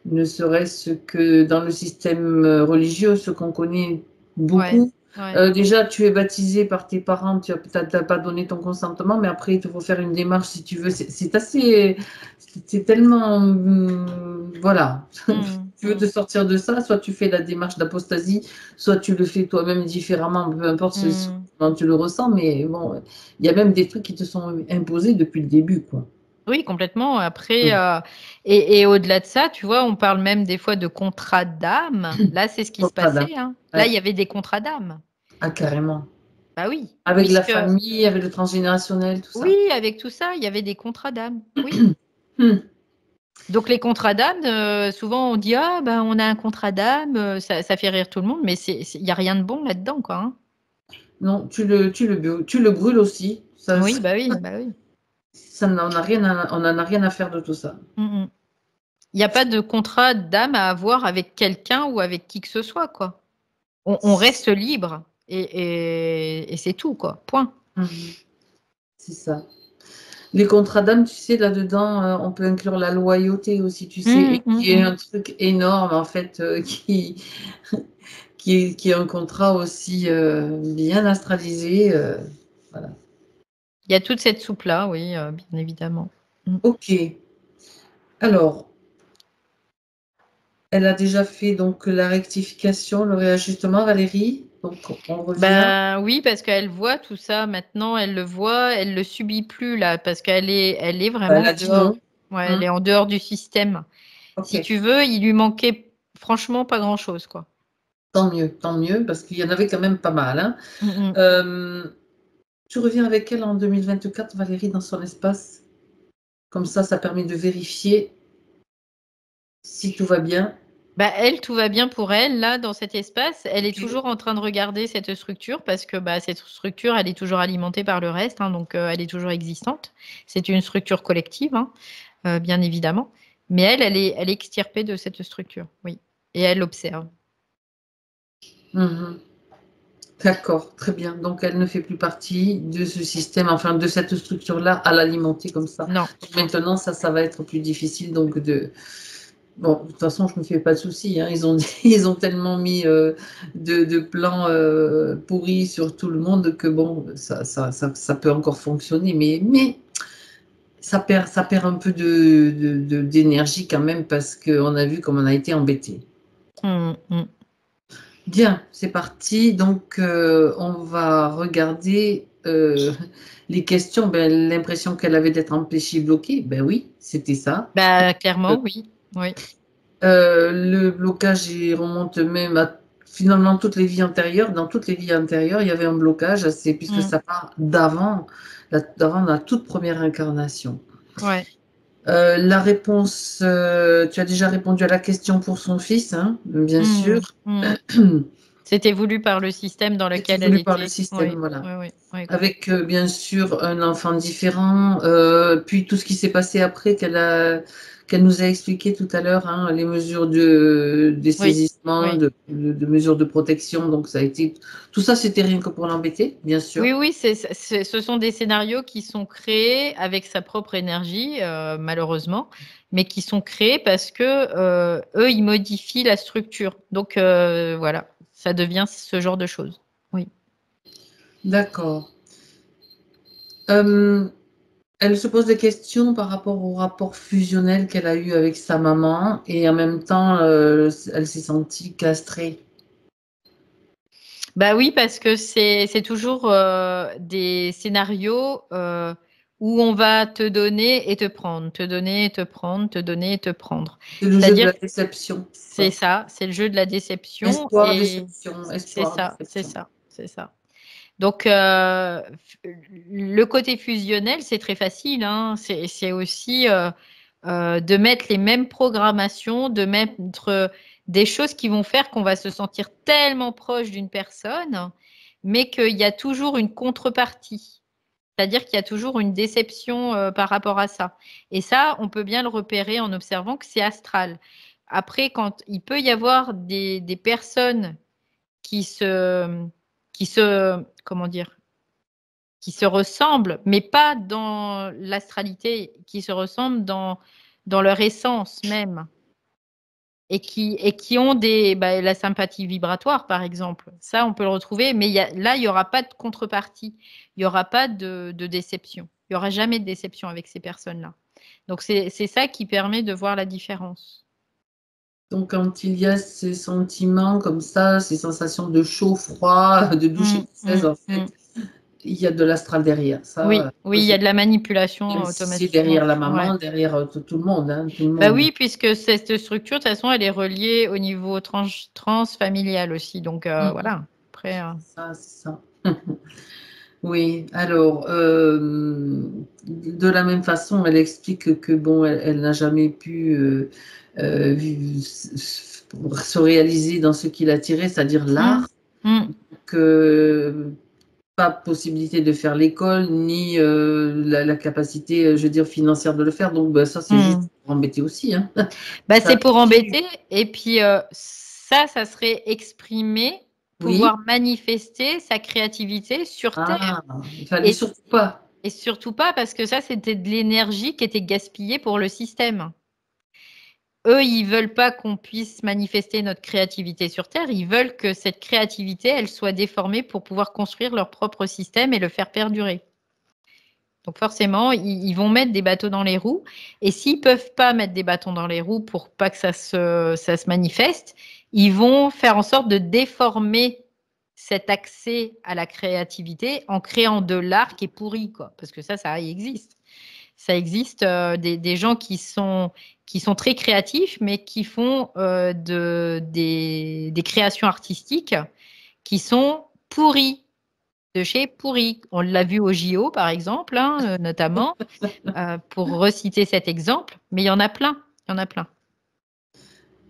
ne serait-ce que dans le système religieux, ce qu'on connaît Ouais, beaucoup. ouais. Déjà, tu es baptisé par tes parents, tu n'as pas donné ton consentement, mais après, il te faut faire une démarche si tu veux. C'est assez. C'est tellement. Voilà. Mm, Tu veux te sortir de ça, soit tu fais la démarche d'apostasie, soit tu le fais toi-même différemment, peu importe mm. comment tu le ressens, mais bon, il y a même des trucs qui te sont imposés depuis le début, quoi. Oui, complètement. Après, Mm. et au-delà de ça, tu vois, on parle même des fois de contrats d'âme. Là, c'est ce qui se Contrat d'âme. passait, hein. Là, il y Ouais. avait des contrats d'âme. Ah, carrément. Bah oui, Avec la puisque famille, avec le transgénérationnel, tout oui, ça. avec tout ça, il y avait des contrats d'âme. Oui. Hmm. Donc les contrats d'âme, souvent on dit ah ben on a un contrat d'âme, ça fait rire tout le monde, mais il y a rien de bon là-dedans quoi. Hein. Non, tu le brûles aussi. Oui, bah oui, bah oui. Ça n'en a rien on n'en a rien à faire de tout ça. Mm, mm. Il n'y a pas de contrat d'âme à avoir avec quelqu'un ou avec qui que ce soit quoi. On reste libre et c'est tout quoi. Point. Mhm. C'est ça. Les contrats d'âme, tu sais, là-dedans, on peut inclure la loyauté aussi, tu sais, Mm, et mm, qui est mm. un truc énorme, en fait, qui est un contrat aussi bien astralisé. Voilà. Il y a toute cette soupe là, oui, bien évidemment. Mm. Ok. Alors, elle a déjà fait donc la rectification, le réajustement, Valérie. Donc, on revient. Ben oui, parce qu'elle voit tout ça maintenant, elle le voit, elle le subit plus là, parce qu'elle est Elle vraiment a dit dehors. non. Ouais, elle Hmm. est en dehors du système. Si Ok. tu veux, il lui manquait franchement pas grand-chose, quoi. Tant mieux, parce qu'il y en avait quand même pas mal, hein. Mm, mm. Euh, Tu reviens avec elle en 2024, Valérie, dans son espace. Comme ça permet de vérifier si tout va bien. Bah, elle, tout va bien pour elle, là, dans cet espace. Elle est Ok. toujours en train de regarder cette structure parce que bah, cette structure, elle est toujours alimentée par le reste, hein, donc elle est toujours existante. C'est une structure collective, hein, bien évidemment. Mais elle est extirpée de cette structure, oui. Et elle l'observe. Mhm. D'accord, très bien. Donc, elle ne fait plus partie de ce système, enfin, de cette structure-là, à l'alimenter comme ça. Non. Maintenant, ça va être plus difficile. Donc, bon, de toute façon, je ne me fais pas de soucis, hein. Ils ont tellement mis de plans pourris sur tout le monde que, bon, ça peut encore fonctionner. Mais ça perd un peu d'énergie quand même parce qu'on a vu comme on a été embêté. Bien, c'est parti. Donc, on va regarder les questions. Ben, l'impression qu'elle avait d'être empêchée, bloquée. Ben oui, c'était ça. Bah, clairement, oui. Oui. Le blocage, il remonte même à finalement toutes les vies antérieures. Dans toutes les vies antérieures, il y avait un blocage, puisque ça part d'avant la toute première incarnation. Ouais. La réponse, tu as déjà répondu à la question pour son fils, hein, bien sûr. C'était voulu par le système dans lequel C'était elle voulu par le était. système, Oui, voilà. oui, oui. Avec bien sûr un enfant différent, puis tout ce qui s'est passé après qu'elle nous a expliqué tout à l'heure, hein, les mesures des saisissements, Oui. de mesures de protection. Donc ça a été tout ça, c'était rien que pour l'embêter, bien sûr. Oui, ce sont des scénarios qui sont créés avec sa propre énergie, malheureusement, mais qui sont créés parce que eux, ils modifient la structure. Donc voilà, ça devient ce genre de choses. Oui. D'accord. Elle se pose des questions par rapport au rapport fusionnel qu'elle a eu avec sa maman et en même temps, elle s'est sentie castrée. Bah oui, parce que c'est toujours des scénarios où on va te donner et te prendre, te donner et te prendre, te donner et te prendre. C'est le jeu de C'est-à-dire la que déception, c'est quoi. ça, c'est le jeu de la déception Espoir, et déception, c'est espoir, ça, c'est déception. ça, c'est ça. Donc, le côté fusionnel, c'est très facile, hein. C'est aussi de mettre les mêmes programmations, de mettre des choses qui vont faire qu'on va se sentir tellement proche d'une personne, mais qu'il y a toujours une contrepartie. C'est-à-dire qu'il y a toujours une déception par rapport à ça. Et ça, on peut bien le repérer en observant que c'est astral. Après, quand il peut y avoir des personnes qui se, comment dire, qui se ressemblent, mais pas dans l'astralité, qui se ressemblent dans leur essence même, et qui ont la sympathie vibratoire, par exemple. Ça, on peut le retrouver, mais là, il n'y aura pas de contrepartie, il n'y aura pas de déception. Il n'y aura jamais de déception avec ces personnes-là. Donc, c'est ça qui permet de voir la différence. Donc, quand il y a ces sentiments comme ça, ces sensations de chaud, froid, de douche et de 16, en fait, il y a de l'astral derrière. Oui, Ça, oui, il y a de la manipulation même si c'est automatiquement. derrière la Ouais. maman, derrière tout le monde, hein, tout le Bah monde. oui, puisque cette structure, de toute façon, elle est reliée au niveau transfamilial aussi. Donc voilà. Après, Ça, c'est ça. Oui, alors, de la même façon, elle explique que bon, elle n'a jamais pu se réaliser dans ce qui l'attirait, c'est-à-dire l'art, que pas possibilité de faire l'école, ni la capacité, je veux dire, financière de le faire. Donc, bah, ça, c'est juste pour embêter aussi, hein. Bah, Ça, c'est pour embêter. Et puis, ça serait exprimer, oui. pouvoir manifester sa créativité sur Terre. Ah, il fallait Et, surtout pas. et surtout pas parce que ça, c'était de l'énergie qui était gaspillée pour le système. Eux, ils veulent pas qu'on puisse manifester notre créativité sur Terre. Ils veulent que cette créativité, elle soit déformée pour pouvoir construire leur propre système et le faire perdurer. Donc forcément, ils vont mettre des bateaux dans les roues. Et s'ils peuvent pas mettre des bâtons dans les roues pour pas que ça se manifeste, ils vont faire en sorte de déformer cet accès à la créativité en créant de l'art qui est pourri, quoi. Parce que ça existe. Ça existe des gens qui sont très créatifs, mais qui font des créations artistiques qui sont pourries, de chez pourries. On l'a vu au JO, par exemple, hein, notamment, pour reciter cet exemple, mais il y en a plein. Il y en a plein.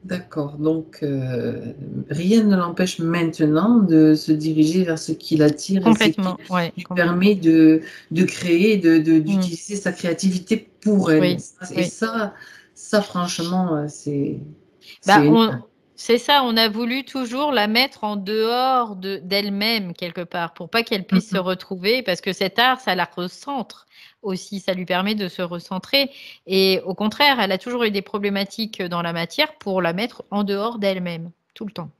D'accord. Donc, rien ne l'empêche maintenant de se diriger vers ce qui l'attire et ce qui Complètement, ouais, lui complètement. permet de créer, d'utiliser sa créativité pour elle. Oui, Et oui. ça franchement, c'est Bah, énorme. C'est ça, on a voulu toujours la mettre en dehors d'elle-même quelque part, pour pas qu'elle puisse se retrouver, parce que cet art, ça la recentre aussi, ça lui permet de se recentrer. Et au contraire, elle a toujours eu des problématiques dans la matière pour la mettre en dehors d'elle-même, tout le temps.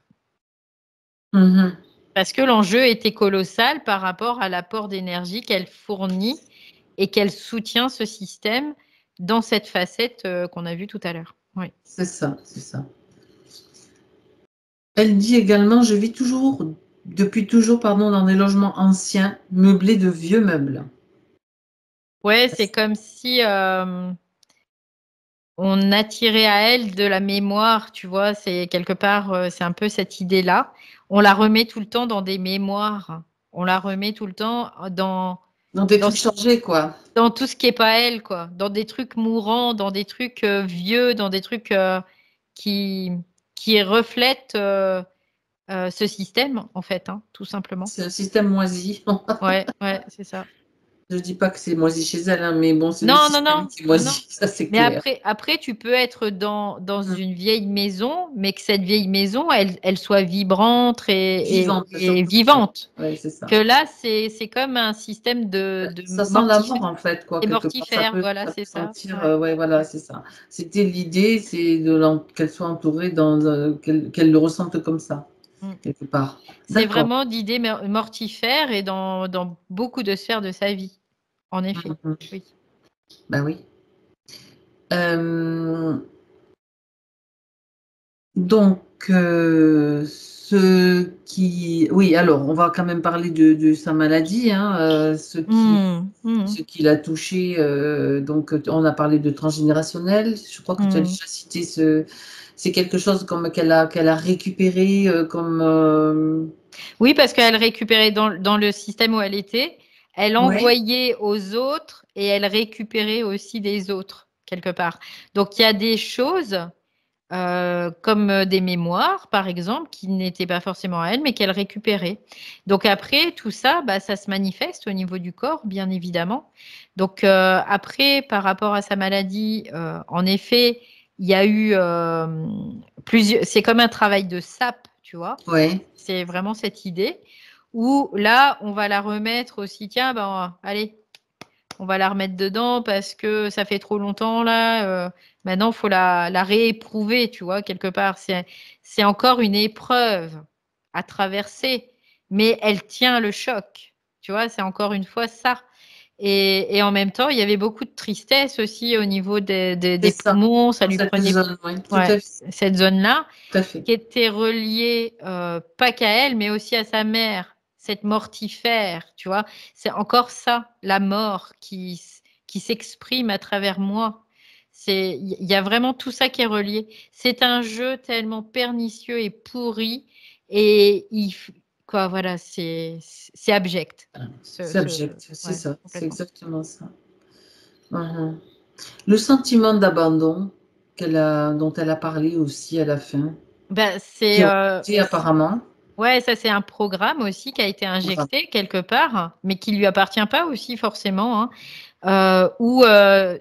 Mhm. Parce que l'enjeu était colossal par rapport à l'apport d'énergie qu'elle fournit et qu'elle soutient ce système dans cette facette qu'on a vue tout à l'heure. Oui. C'est ça, c'est ça. Elle dit également, je vis depuis toujours, pardon, dans des logements anciens, meublés de vieux meubles. Ouais, c'est comme si on attirait à elle de la mémoire, tu vois, c'est quelque part, c'est un peu cette idée-là. On la remet tout le temps dans des mémoires. On la remet tout le temps Dans des dans, trucs changés, quoi. dans tout ce qui n'est pas elle, quoi. Dans des trucs mourants, dans des trucs vieux, dans des trucs qui, qui reflètent ce système, en fait, hein, tout simplement. C'est un système moisi. Ouais, ouais, c'est ça. Je dis pas que c'est moisi chez elle, hein, mais bon, c'est le Non, non, système non, qui est non, non. moisi, ça c'est Mais clair. après, tu peux être dans Mm. une vieille maison, mais que cette vieille maison, elle soit vibrante Vivante, et surtout, c'est ça. vivante. Ouais, c'est ça. Que là, c'est comme un système de Ça sent la mortifère. mort, en fait, quoi, Et quelque part. mortifère, voilà, Ça peut c'est ça. sentir, Ouais. ouais, voilà, c'est ça. C'était l'idée, c'est qu'elle soit entourée, qu'elle le ressente comme ça, Mm. quelque part. C'est D'accord. vraiment d'idées mortifères et dans beaucoup de sphères de sa vie. En effet, Mhm. oui. Ben oui. Euh, donc, oui, alors, on va quand même parler de sa maladie, hein, Mm, mm, ce qui l'a touché. Donc, on a parlé de transgénérationnel. Je crois que tu as mm. déjà cité c'est quelque chose comme qu'elle a récupéré, Oui, parce qu'elle récupérait dans le système où elle était, elle ouais, envoyait aux autres et elle récupérait aussi des autres, quelque part. Donc, il y a des choses comme des mémoires, par exemple, qui n'étaient pas forcément à elle, mais qu'elle récupérait. Donc, après, tout ça, bah, ça se manifeste au niveau du corps, bien évidemment. Donc, après, par rapport à sa maladie, en effet, il y a eu plusieurs. C'est comme un travail de sape, tu vois. ouais, C'est vraiment cette idée où là, on va la remettre aussi. Tiens, ben, allez, on va la remettre dedans parce que ça fait trop longtemps là. Maintenant, il faut la rééprouver, tu vois, quelque part. C'est encore une épreuve à traverser, mais elle tient le choc. Tu vois, c'est encore une fois ça. Et en même temps, il y avait beaucoup de tristesse aussi au niveau c'est des ça. poumons. Ça Dans lui cette prenait, zone, oui, tout ouais, à fait, cette zone-là tout à fait. qui était reliée pas qu'à elle, mais aussi à sa mère, cette mortifère, tu vois. C'est encore ça, la mort qui s'exprime à travers moi. Il y a vraiment tout ça qui est relié. C'est un jeu tellement pernicieux et pourri et quoi, voilà, c'est abject. C'est abject, c'est Ouais, ça, c'est complètement. exactement ça. Mhm. Le sentiment d'abandon dont elle a parlé aussi à la fin, Ben, qui est rejeté apparemment. ouais, ça c'est un programme aussi qui a été injecté quelque part, mais qui lui appartient pas aussi forcément, hein. Où,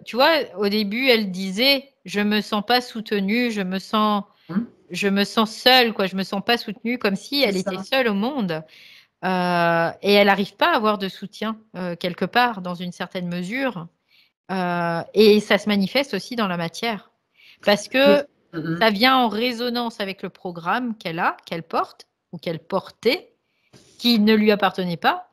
tu vois, au début, elle disait, je me sens pas soutenue, Hein, je me sens seule, quoi, je me sens pas soutenue, comme si c'est elle était ça. seule au monde. Et elle n'arrive pas à avoir de soutien quelque part, dans une certaine mesure. Et ça se manifeste aussi dans la matière, parce Mais, que mhm. ça vient en résonance avec le programme qu'elle porte ou qu'elle portait, qui ne lui appartenait pas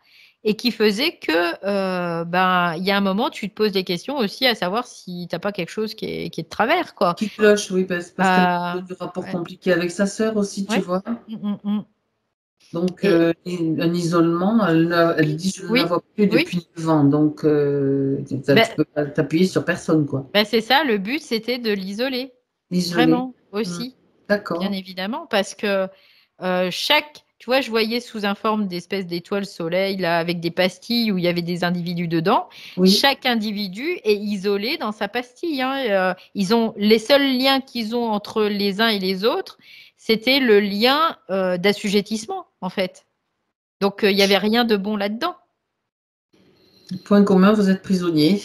et qui faisait que, ben, il y a un moment, tu te poses des questions aussi à savoir si tu as pas quelque chose qui est de travers, quoi. Qui cloche, oui, parce qu'elle a Euh, eu des rapports ouais, compliqués avec sa sœur aussi, tu ouais. vois. Mm, mm, mm. Donc, Et un isolement, elle oui, dit, je ne la oui, vois plus oui. depuis 9 ans. Donc, Ben, tu peux pas t'appuyer sur personne, quoi. ben, c'est ça, le but, c'était de l'isoler, Isolé. vraiment, Hmm. aussi, bien D'accord. évidemment, parce que tu vois, je voyais sous une forme d'espèce d'étoile soleil, là, avec des pastilles où il y avait des individus dedans. Oui. Chaque individu est isolé dans sa pastille, hein. Ils ont les seuls liens qu'ils ont entre les uns et les autres, c'était le lien d'assujettissement, en fait. Donc, il n'y avait rien de bon là-dedans. Point commun, vous êtes prisonnier.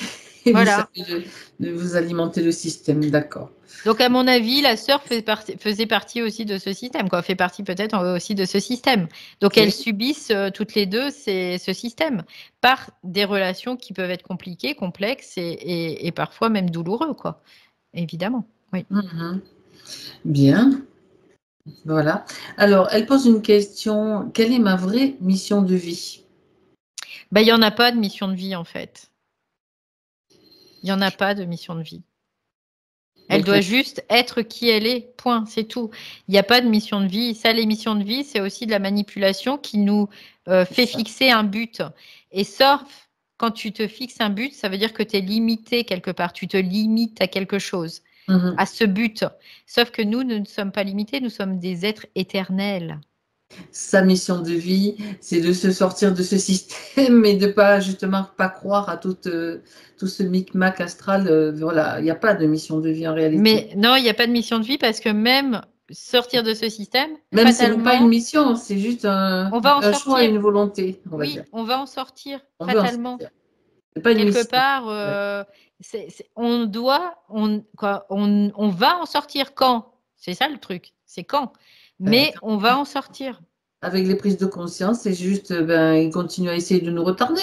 Et vous Voilà. savez de vous alimenter le système, d'accord. Donc, à mon avis, la sœur faisait partie aussi de ce système, quoi. Fait partie peut-être aussi de ce système. Donc, elles Ok. subissent toutes les deux ce système par des relations qui peuvent être compliquées, complexes et parfois même douloureux, quoi. Évidemment, oui. Mhm. Bien, voilà. Alors, elle pose une question. Quelle est ma vraie mission de vie? Ben, il n'y en a pas de mission de vie, en fait. Il n'y en a pas de mission de vie. Elle Donc, doit juste être qui elle est, point, c'est tout. Il n'y a pas de mission de vie. Ça, les missions de vie, c'est aussi de la manipulation qui nous fait fixer un but. Et sauf quand tu te fixes un but, ça veut dire que tu es limité quelque part. Tu te limites à quelque chose, mhm. à ce but. Sauf que nous ne sommes pas limités, nous sommes des êtres éternels. Sa mission de vie, c'est de se sortir de ce système et de pas justement pas croire à tout ce micmac astral. Voilà, il n'y a pas de mission de vie en réalité. Mais non, il n'y a pas de mission de vie parce que même sortir de ce système, Même c'est même pas une fatalement, mission, c'est juste on va en un choix et sortir. une volonté, on va dire. Oui, on va en sortir, On veut en fatalement. sortir. C'est pas une Quelque mission. part, Ouais. on doit, on va en sortir quand? C'est ça le truc, c'est quand. Ben, Mais on va en sortir. avec les prises de conscience, c'est juste, ben, ils continuent à essayer de nous retarder.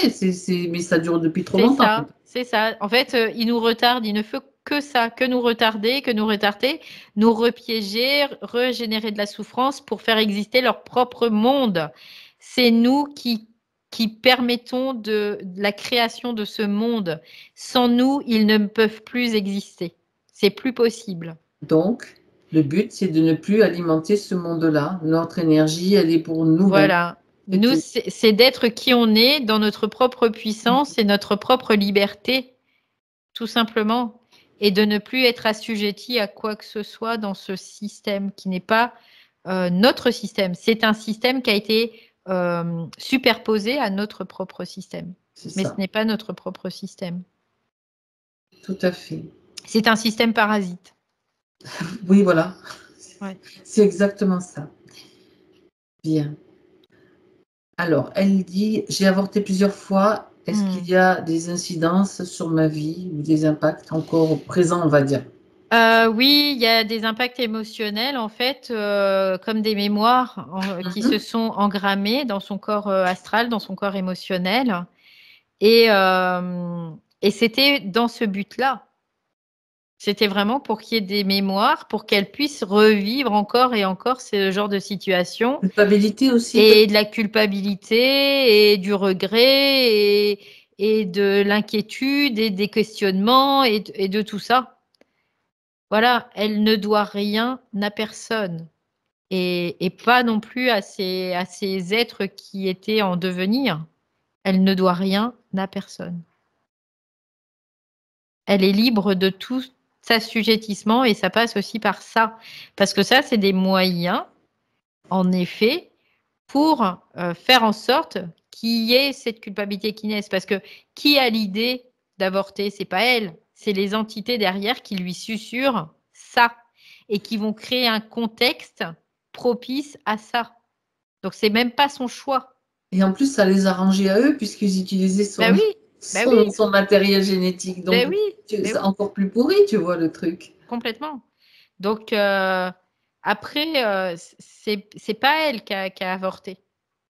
Mais ça dure depuis trop C'est longtemps. ça, c'est ça. En fait, il nous retarde, il ne fait que ça, que nous retarder, nous repiéger, régénérer de la souffrance pour faire exister leur propre monde. C'est nous qui permettons de la création de ce monde. Sans nous, ils ne peuvent plus exister. C'est plus possible. Donc, le but, c'est de ne plus alimenter ce monde-là. Notre énergie, elle est pour nous-mêmes. Voilà. C'est Nous, tout. c'est d'être qui on est dans notre propre puissance et notre propre liberté, tout simplement, et de ne plus être assujetti à quoi que ce soit dans ce système qui n'est pas notre système. C'est un système qui a été superposé à notre propre système. C'est Mais ce ça. n'est pas notre propre système. Tout à fait. C'est un système parasite. Oui, voilà. Ouais. C'est exactement ça. Bien. Alors, elle dit, j'ai avorté plusieurs fois. Est-ce qu'il y a des incidences sur ma vie ou des impacts encore présents, on va dire? Oui, il y a des impacts émotionnels, en fait, comme des mémoires qui se Mhm. sont engrammées dans son corps astral, dans son corps émotionnel. Et c'était dans ce but-là. C'était vraiment pour qu'il y ait des mémoires, pour qu'elle puisse revivre encore et encore ce genre de situation, Culpabilité aussi, et peut-être. de la culpabilité, et du regret, et de l'inquiétude, et des questionnements, et de tout ça. Voilà, elle ne doit rien à personne. Et pas non plus à ces êtres qui étaient en devenir. Elle ne doit rien à personne. Elle est libre de tout assujettissement et ça passe aussi par ça. Parce que ça, c'est des moyens, en effet, pour faire en sorte qu'il y ait cette culpabilité qui naisse. Parce que qui a l'idée d'avorter? C'est pas elle, c'est les entités derrière qui lui susurrent ça et qui vont créer un contexte propice à ça. Donc, c'est même pas son choix. Et en plus, ça les a rangés à eux puisqu'ils utilisaient Ben oui, ben oui, son matériel génétique. ben Donc, oui, ben c'est oui, encore plus pourri, tu vois, le truc. complètement. Donc, après, c'est pas elle qui a avorté.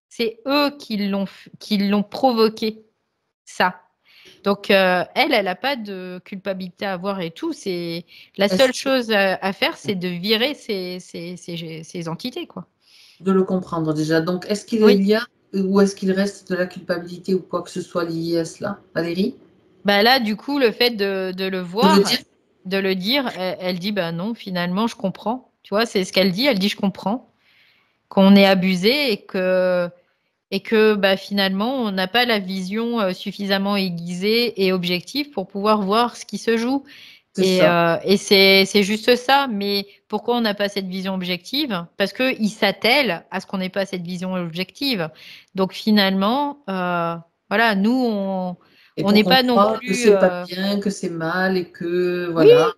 C'est eux qui l'ont provoqué, ça. Donc, elle n'a pas de culpabilité à avoir et tout. C'est la seule Est-ce chose à faire, c'est de virer ces entités, quoi. de le comprendre déjà? Donc, est-ce qu'il Oui. y a ou est-ce qu'il reste de la culpabilité ou quoi que ce soit lié à cela? Valérie? Bah là, du coup, le fait de le De le voir, dire? de le dire, elle dit, bah non, finalement, je comprends. Tu vois, c'est ce qu'elle dit. Elle dit, je comprends qu'on est abusé et que bah, finalement, on n'a pas la vision suffisamment aiguisée et objective pour pouvoir voir ce qui se joue. C'est Et, ça. euh, et c'est juste ça. Mais pourquoi on n'a pas cette vision objective? Parce qu'ils s'attellent à ce qu'on n'ait pas cette vision objective. Donc finalement, voilà, nous, Et on pour n'est qu'on pas non croit que plus. c'est pas bien, que c'est mal et que Oui, voilà.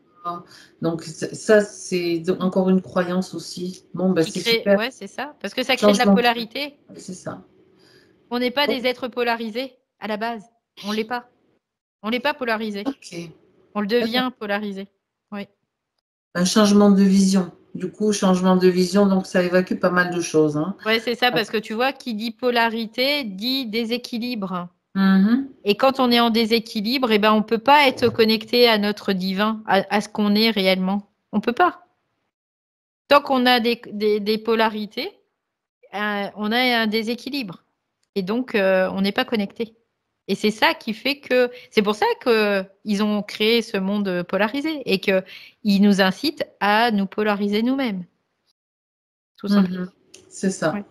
Donc, ça, c'est encore une croyance aussi. Bon, ben, qui c'est crée. super. Ouais, c'est ça. Parce que ça crée de la Changement. polarité. C'est ça. On n'est pas Ok. des êtres polarisés à la base. On l'est pas. On n'est pas polarisé. Ok. On le D'accord. devient polarisé. Oui. Un changement de vision. Du coup, changement de vision, donc ça évacue pas mal de choses, hein. Ouais, c'est ça, parce que tu vois, qui dit polarité dit déséquilibre. Mhm. Et quand on est en déséquilibre, eh ben, on ne peut pas être connecté à notre divin, à ce qu'on est réellement. On ne peut pas. Tant qu'on a des polarités, on a un déséquilibre. Et donc, on n'est pas connecté. Et c'est ça qui fait que, c'est pour ça qu'ils ont créé ce monde polarisé et qu'ils nous incitent à nous polariser nous-mêmes, tout simplement. Mhm. C'est ça. Ouais.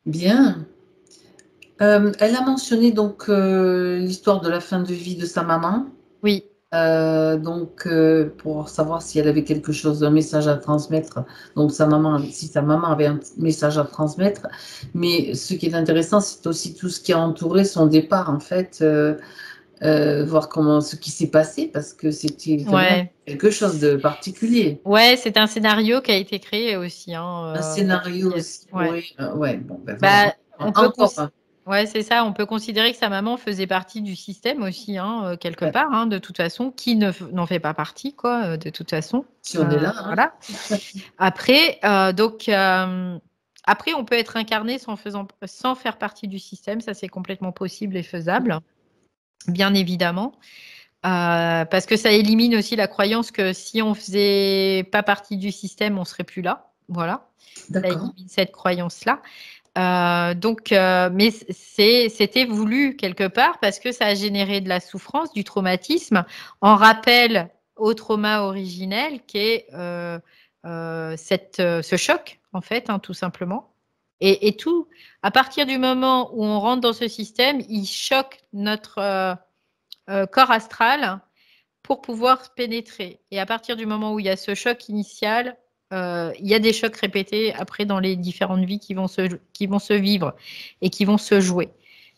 Bien. Elle a mentionné donc l'histoire de la fin de vie de sa maman. Oui, Pour savoir si elle avait quelque chose, un message à transmettre. Donc, si sa maman avait un message à transmettre. Mais ce qui est intéressant, c'est aussi tout ce qui a entouré son départ, en fait, voir ce qui s'est passé, parce que c'était quand même ouais. quelque chose de particulier. Ouais, c'est un scénario qui a été créé aussi, Un hein, scénario qui aussi, ouais. oui. Ouais, bon, ben voilà. Bah, on peut Encore un. ouais, c'est ça. On peut considérer que sa maman faisait partie du système aussi, hein, quelque Ouais, part, hein, de toute façon, qui n'en fait pas partie, quoi, de toute façon. si on est là, hein. Voilà. Après, après, on peut être incarné sans faire partie du système. Ça, c'est complètement possible et faisable, bien évidemment. Parce que ça élimine aussi la croyance que si on faisait pas partie du système, on serait plus là. Voilà. Ça D'accord. élimine cette croyance-là. Mais c'était voulu quelque part parce que ça a généré de la souffrance, du traumatisme, en rappel au trauma originel qui est ce choc, en fait, hein, tout simplement. Et tout, à partir du moment où on rentre dans ce système, il choque notre corps astral pour pouvoir pénétrer. Et à partir du moment où il y a ce choc initial, il y a des chocs répétés après dans les différentes vies qui vont se vivre et qui vont se jouer.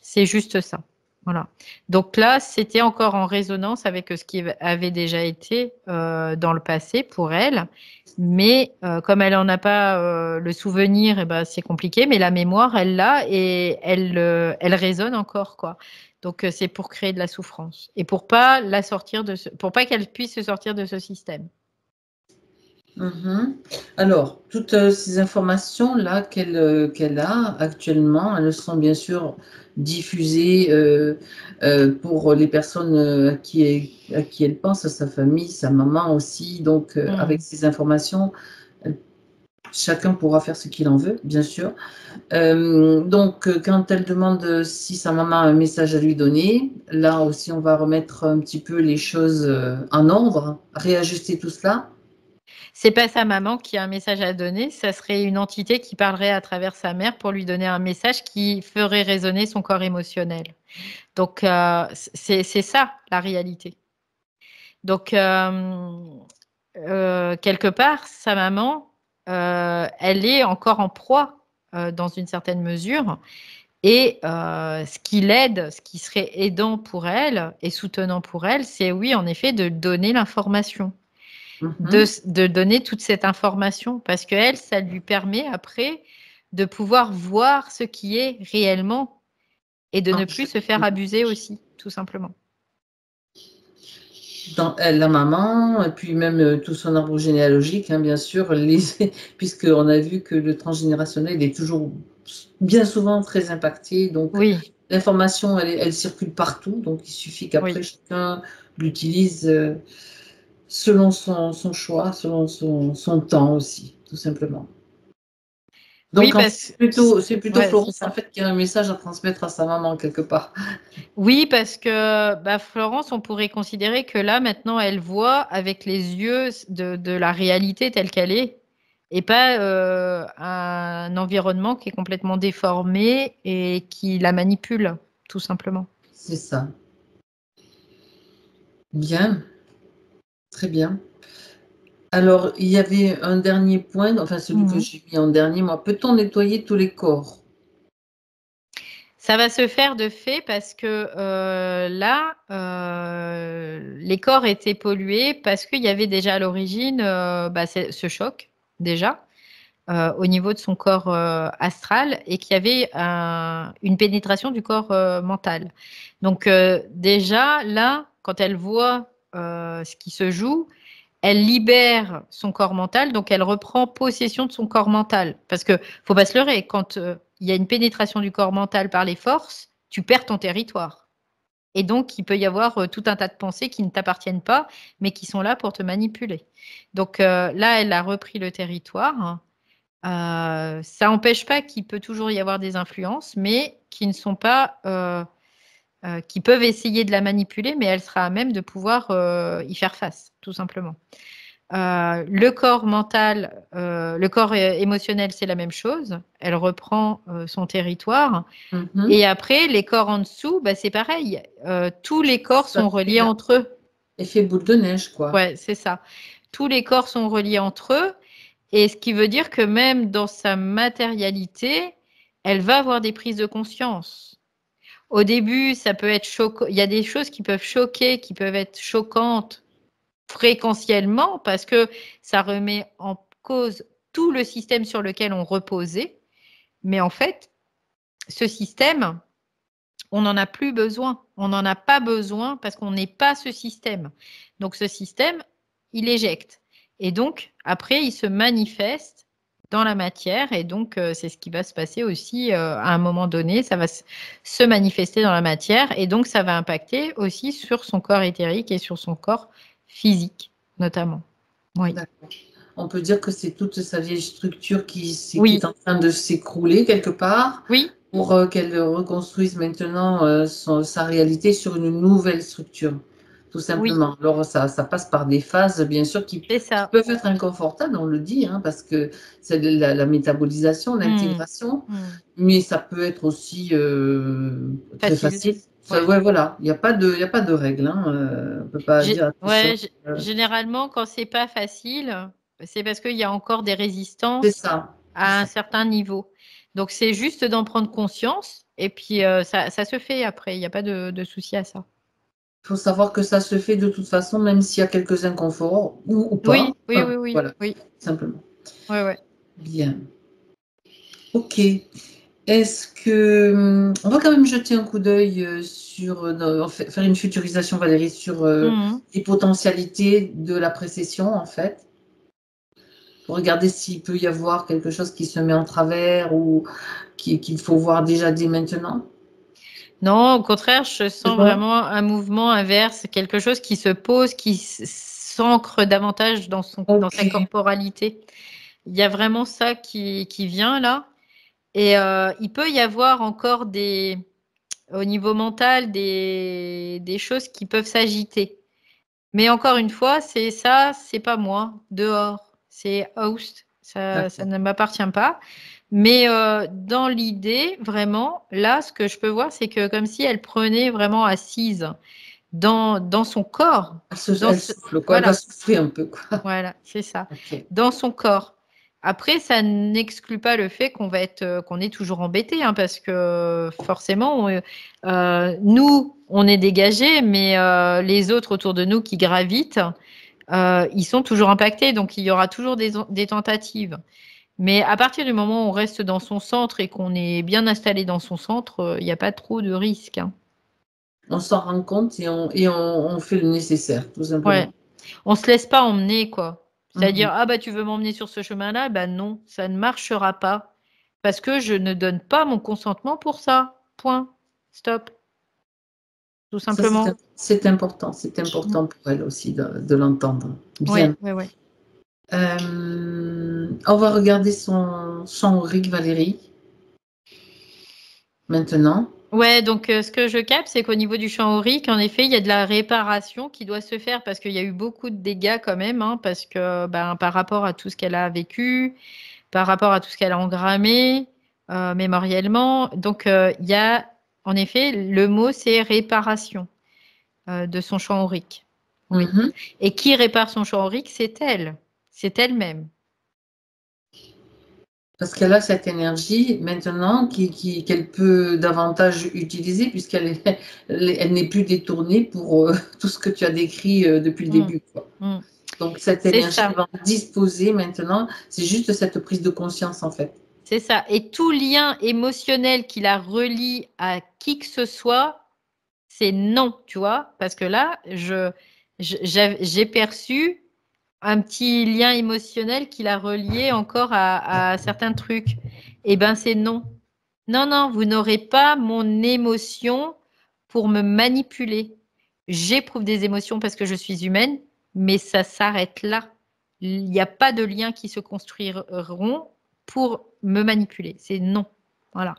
C'est juste ça. Voilà. Donc là, c'était encore en résonance avec ce qui avait déjà été dans le passé pour elle. Mais comme elle n'en a pas le souvenir, eh ben, c'est compliqué. Mais la mémoire, elle l'a et elle résonne encore, quoi. Donc, c'est pour créer de la souffrance et pour pas pour pas qu'elle puisse se sortir de ce système. Mhm. Alors, toutes ces informations-là qu'elle a actuellement, elles sont bien sûr diffusées pour les personnes à qui elle pense, à sa famille, sa maman aussi. Donc, avec Mm. ces informations, euh, chacun pourra faire ce qu'il en veut, bien sûr. Quand elle demande si sa maman a un message à lui donner, là aussi, on va remettre un petit peu les choses en ordre, réajuster tout cela. C'est pas sa maman qui a un message à donner, ça serait une entité qui parlerait à travers sa mère pour lui donner un message qui ferait résonner son corps émotionnel. Donc, c'est ça la réalité. Donc, quelque part, sa maman, elle est encore en proie dans une certaine mesure. Et ce qui l'aide, ce qui serait aidant pour elle et soutenant pour elle, c'est oui, en effet, de donner l'information, Mhm. de donner toute cette information, parce que elle, ça lui permet après de pouvoir voir ce qui est réellement et de ne plus se faire abuser aussi, tout simplement. Dans la maman, et puis même tout son arbre généalogique, hein, bien sûr, puisqu'on a vu que le transgénérationnel est toujours bien souvent très impacté. Donc, Oui, l'information, elle circule partout. Donc, il suffit qu'après, oui. chacun l'utilise selon son choix, selon son temps aussi, tout simplement. Oui, Donc, c'est plutôt ouais, c'est Florence, en ça. fait, qui a un message à transmettre à sa maman, quelque part. Oui, parce que bah, Florence, on pourrait considérer que là, maintenant, elle voit avec les yeux de la réalité telle qu'elle est, et pas un environnement qui est complètement déformé et qui la manipule, tout simplement. C'est ça. Bien, très bien. Alors, il y avait un dernier point, enfin celui que Mhm. j'ai mis en dernier, moi. Peut-on nettoyer tous les corps? Ça va se faire de fait parce que là, les corps étaient pollués parce qu'il y avait déjà à l'origine ce choc, déjà. au niveau de son corps astral et qu'il y avait une pénétration du corps mental. Donc déjà, là, quand elle voit ce qui se joue, elle libère son corps mental, donc elle reprend possession de son corps mental. Parce que faut pas se leurrer, quand il y a une pénétration du corps mental par les forces, tu perds ton territoire. Et donc, il peut y avoir tout un tas de pensées qui ne t'appartiennent pas, mais qui sont là pour te manipuler. Donc là, elle a repris le territoire. Ça n'empêche pas qu'il peut toujours y avoir des influences, mais qui ne sont pas, qui peuvent essayer de la manipuler, mais elle sera à même de pouvoir y faire face, tout simplement. Le corps mental, le corps émotionnel, c'est la même chose. Elle reprend son territoire. Et après, les corps en dessous, bah, c'est pareil. Tous les corps sont reliés entre eux. Effet boule de neige, quoi. Ouais, c'est ça. Tous les corps sont reliés entre eux. Et ce qui veut dire que même dans sa matérialité, elle va avoir des prises de conscience. Au début, ça peut être choquant. Il y a des choses qui peuvent choquer, qui peuvent être choquantes fréquentiellement parce que ça remet en cause tout le système sur lequel on reposait. Mais en fait, ce système, on n'en a plus besoin. On n'en a pas besoin parce qu'on n'est pas ce système. Donc ce système, il éjecte. Et donc, après, il se manifeste dans la matière. Et donc, c'est ce qui va se passer aussi à un moment donné. Ça va se manifester dans la matière. Et donc, ça va impacter aussi sur son corps éthérique et sur son corps physique, notamment. Oui. On peut dire que c'est toute sa vieille structure qui Oui. est en train de s'écrouler quelque part. Oui. Pour qu'elle reconstruise maintenant sa réalité sur une nouvelle structure, tout simplement. Oui. Alors, ça passe par des phases, bien sûr, qui peuvent être inconfortables, on le dit, hein, parce que c'est la métabolisation, l'intégration, mais ça peut être aussi très facile. Ouais, voilà, il n'y a pas de règle. Hein, on ne peut pas dire attention. Généralement, quand c'est pas facile, c'est parce qu'il y a encore des résistances à un certain niveau. Donc, c'est juste d'en prendre conscience et puis ça se fait après. Il n'y a pas de souci à ça. Il faut savoir que ça se fait de toute façon, même s'il y a quelques inconforts ou pas. Oui. Voilà, oui. Simplement. Ouais. Bien. Ok. Est-ce que on va quand même jeter un coup d'œil sur faire une futurisation, Valérie, sur les potentialités de la précession, en fait, pour regarder s'il peut y avoir quelque chose qui se met en travers ou qu'il faut voir déjà dès maintenant. Non, au contraire, je sens vraiment un mouvement inverse, quelque chose qui se pose, qui s'ancre davantage dans sa corporalité. Il y a vraiment ça qui vient là. Et il peut y avoir encore au niveau mental des choses qui peuvent s'agiter. Mais encore une fois, c'est ça, c'est pas moi, dehors, c'est host, ça ne m'appartient pas. Mais dans l'idée, vraiment, là, ce que je peux voir, c'est que comme si elle prenait vraiment assise dans son corps. Elle souffle, quoi. Elle va souffler un peu, quoi. Voilà, c'est ça. Dans son corps. Après, ça n'exclut pas le fait qu'on est toujours embêté, hein, parce que forcément, nous, on est dégagés, mais les autres autour de nous qui gravitent, ils sont toujours impactés, donc il y aura toujours des tentatives. Mais à partir du moment où on reste dans son centre et qu'on est bien installé dans son centre, il n'y a pas trop de risques. Hein. On s'en rend compte et on fait le nécessaire, tout simplement. Ouais. On ne se laisse pas emmener, quoi. C'est-à-dire, ah bah tu veux m'emmener sur ce chemin-là, bah non, ça ne marchera pas. Parce que je ne donne pas mon consentement pour ça. Point. Stop. Tout simplement. C'est important pour elle aussi de l'entendre. Bien. Oui. On va regarder son champ aurique, Valérie. Maintenant. Ouais, donc ce que je capte, c'est qu'au niveau du champ aurique, en effet, il y a de la réparation qui doit se faire parce qu'il y a eu beaucoup de dégâts quand même, hein, parce que par rapport à tout ce qu'elle a vécu, par rapport à tout ce qu'elle a engrammé mémoriellement. Donc, il y a, en effet, le mot, c'est réparation de son champ aurique. Oui. Et qui répare son champ aurique, c'est elle. C'est elle-même. Parce qu'elle a cette énergie maintenant qu'elle peut davantage utiliser puisqu'elle elle n'est plus détournée pour tout ce que tu as décrit depuis le début. Quoi. Donc, cette C'est énergie ça. va en disposer maintenant. C'est juste cette prise de conscience, en fait. C'est ça. Et tout lien émotionnel qui la relie à qui que ce soit, c'est non, tu vois. Parce que là, j'ai perçu un petit lien émotionnel qui l'a relié encore à certains trucs. Eh ben, c'est non. Non, non, vous n'aurez pas mon émotion pour me manipuler. J'éprouve des émotions parce que je suis humaine, mais ça s'arrête là. Il n'y a pas de liens qui se construiront pour me manipuler. C'est non. Voilà.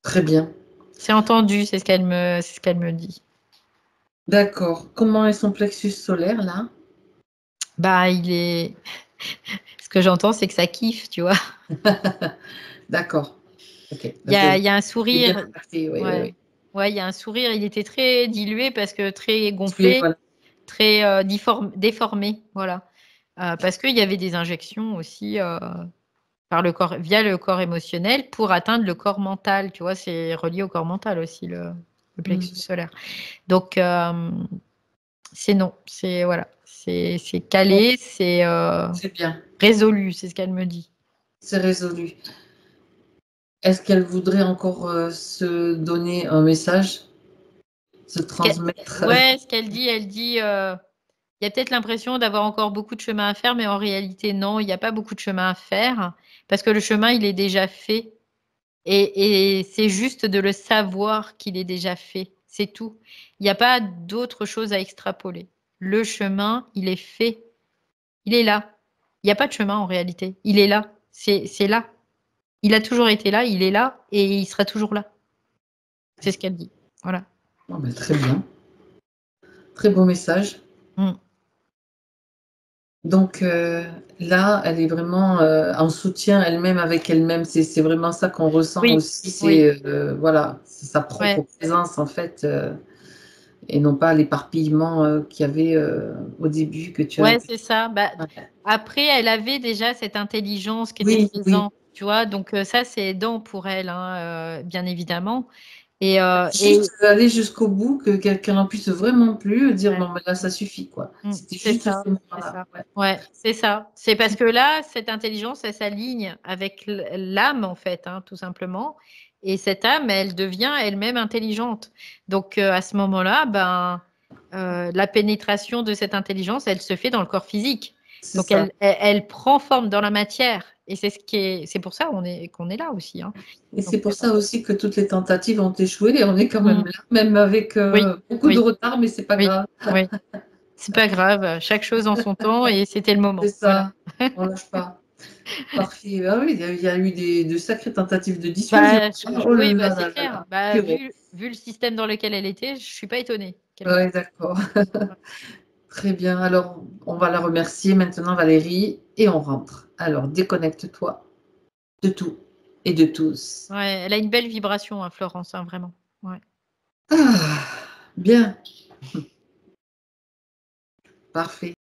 Très bien. C'est entendu, c'est ce qu'elle me dit. D'accord. Comment est son plexus solaire, là? Bah, il est. Ce que j'entends, c'est que ça kiffe, tu vois. D'accord. Ok. Il y a un C'est bien sourire. impacté, oui, oui, Ouais. oui. Ouais, il y a un sourire. Il était très dilué parce que très Oui, gonflé, voilà. très déformé. Voilà. Parce qu'il y avait des injections aussi par le corps, via le corps émotionnel pour atteindre le corps mental. Tu vois, c'est relié au corps mental aussi, le plexus Mm. solaire. Donc, c'est non. C'est voilà. C'est Bon, calé, c'est c'est bien. résolu, c'est ce qu'elle me dit. C'est résolu. Est-ce qu'elle voudrait encore se donner un message, se transmettre? Ouais, ce qu'elle dit, elle dit, il y a peut-être l'impression d'avoir encore beaucoup de chemin à faire, mais en réalité, non, il n'y a pas beaucoup de chemin à faire parce que le chemin, il est déjà fait. Et c'est juste de le savoir qu'il est déjà fait. C'est tout. Il n'y a pas d'autre chose à extrapoler. Le chemin, il est fait. Il est là. Il n'y a pas de chemin en réalité. Il est là. C'est là. Il a toujours été là, il est là et il sera toujours là. C'est ce qu'elle dit. Voilà. Bon, ben, très bien. Très beau message. Mm. Donc là, elle est vraiment en soutien elle-même avec elle-même. C'est vraiment ça qu'on ressent Oui, aussi. oui, C'est voilà, c'est sa propre ouais. présence en fait, et non pas l'éparpillement qu'il y avait au début que tu as. Ouais, c'est ça. Bah, Ouais. après, elle avait déjà cette intelligence qui était Oui, oui. présente, tu vois. Donc ça, c'est aidant pour elle, hein, bien évidemment. Et Juste aller jusqu'au bout, que quelqu'un n'en puisse vraiment plus dire ouais. bon, ben là, ça suffit quoi. C'était C'est juste ça, ce c'est moment-là. ça. Ouais. Ouais, c'est ça. C'est parce que là, cette intelligence, elle s'aligne avec l'âme, en fait, hein, tout simplement. Et cette âme, elle devient elle-même intelligente. Donc, à ce moment-là, ben, la pénétration de cette intelligence, elle se fait dans le corps physique. C'est Donc, ça. elle prend forme dans la matière. Et c'est c'est pour ça qu'on est là aussi, hein. Et Donc, c'est pour ça aussi que toutes les tentatives ont échoué et on est quand même mm, là, même avec oui, beaucoup de oui, retard, mais c'est pas oui, grave. oui. C'est pas grave. Chaque chose en son temps et c'était le C'est moment. Voilà. ça, on lâche pas. Parfait. Ah oui, il y a eu de sacrées tentatives de dissuasion. Bah, Oh oui, bah, là c'est là là clair. là, Bah, purée. vu le système dans lequel elle était, je suis pas étonnée, quelque Ouais, part. d'accord. Très bien. Alors, on va la remercier maintenant, Valérie, et on rentre. Alors, déconnecte-toi de tout et de tous. Ouais, elle a une belle vibration, hein, Florence, hein, vraiment. Ouais. Ah, bien. Parfait.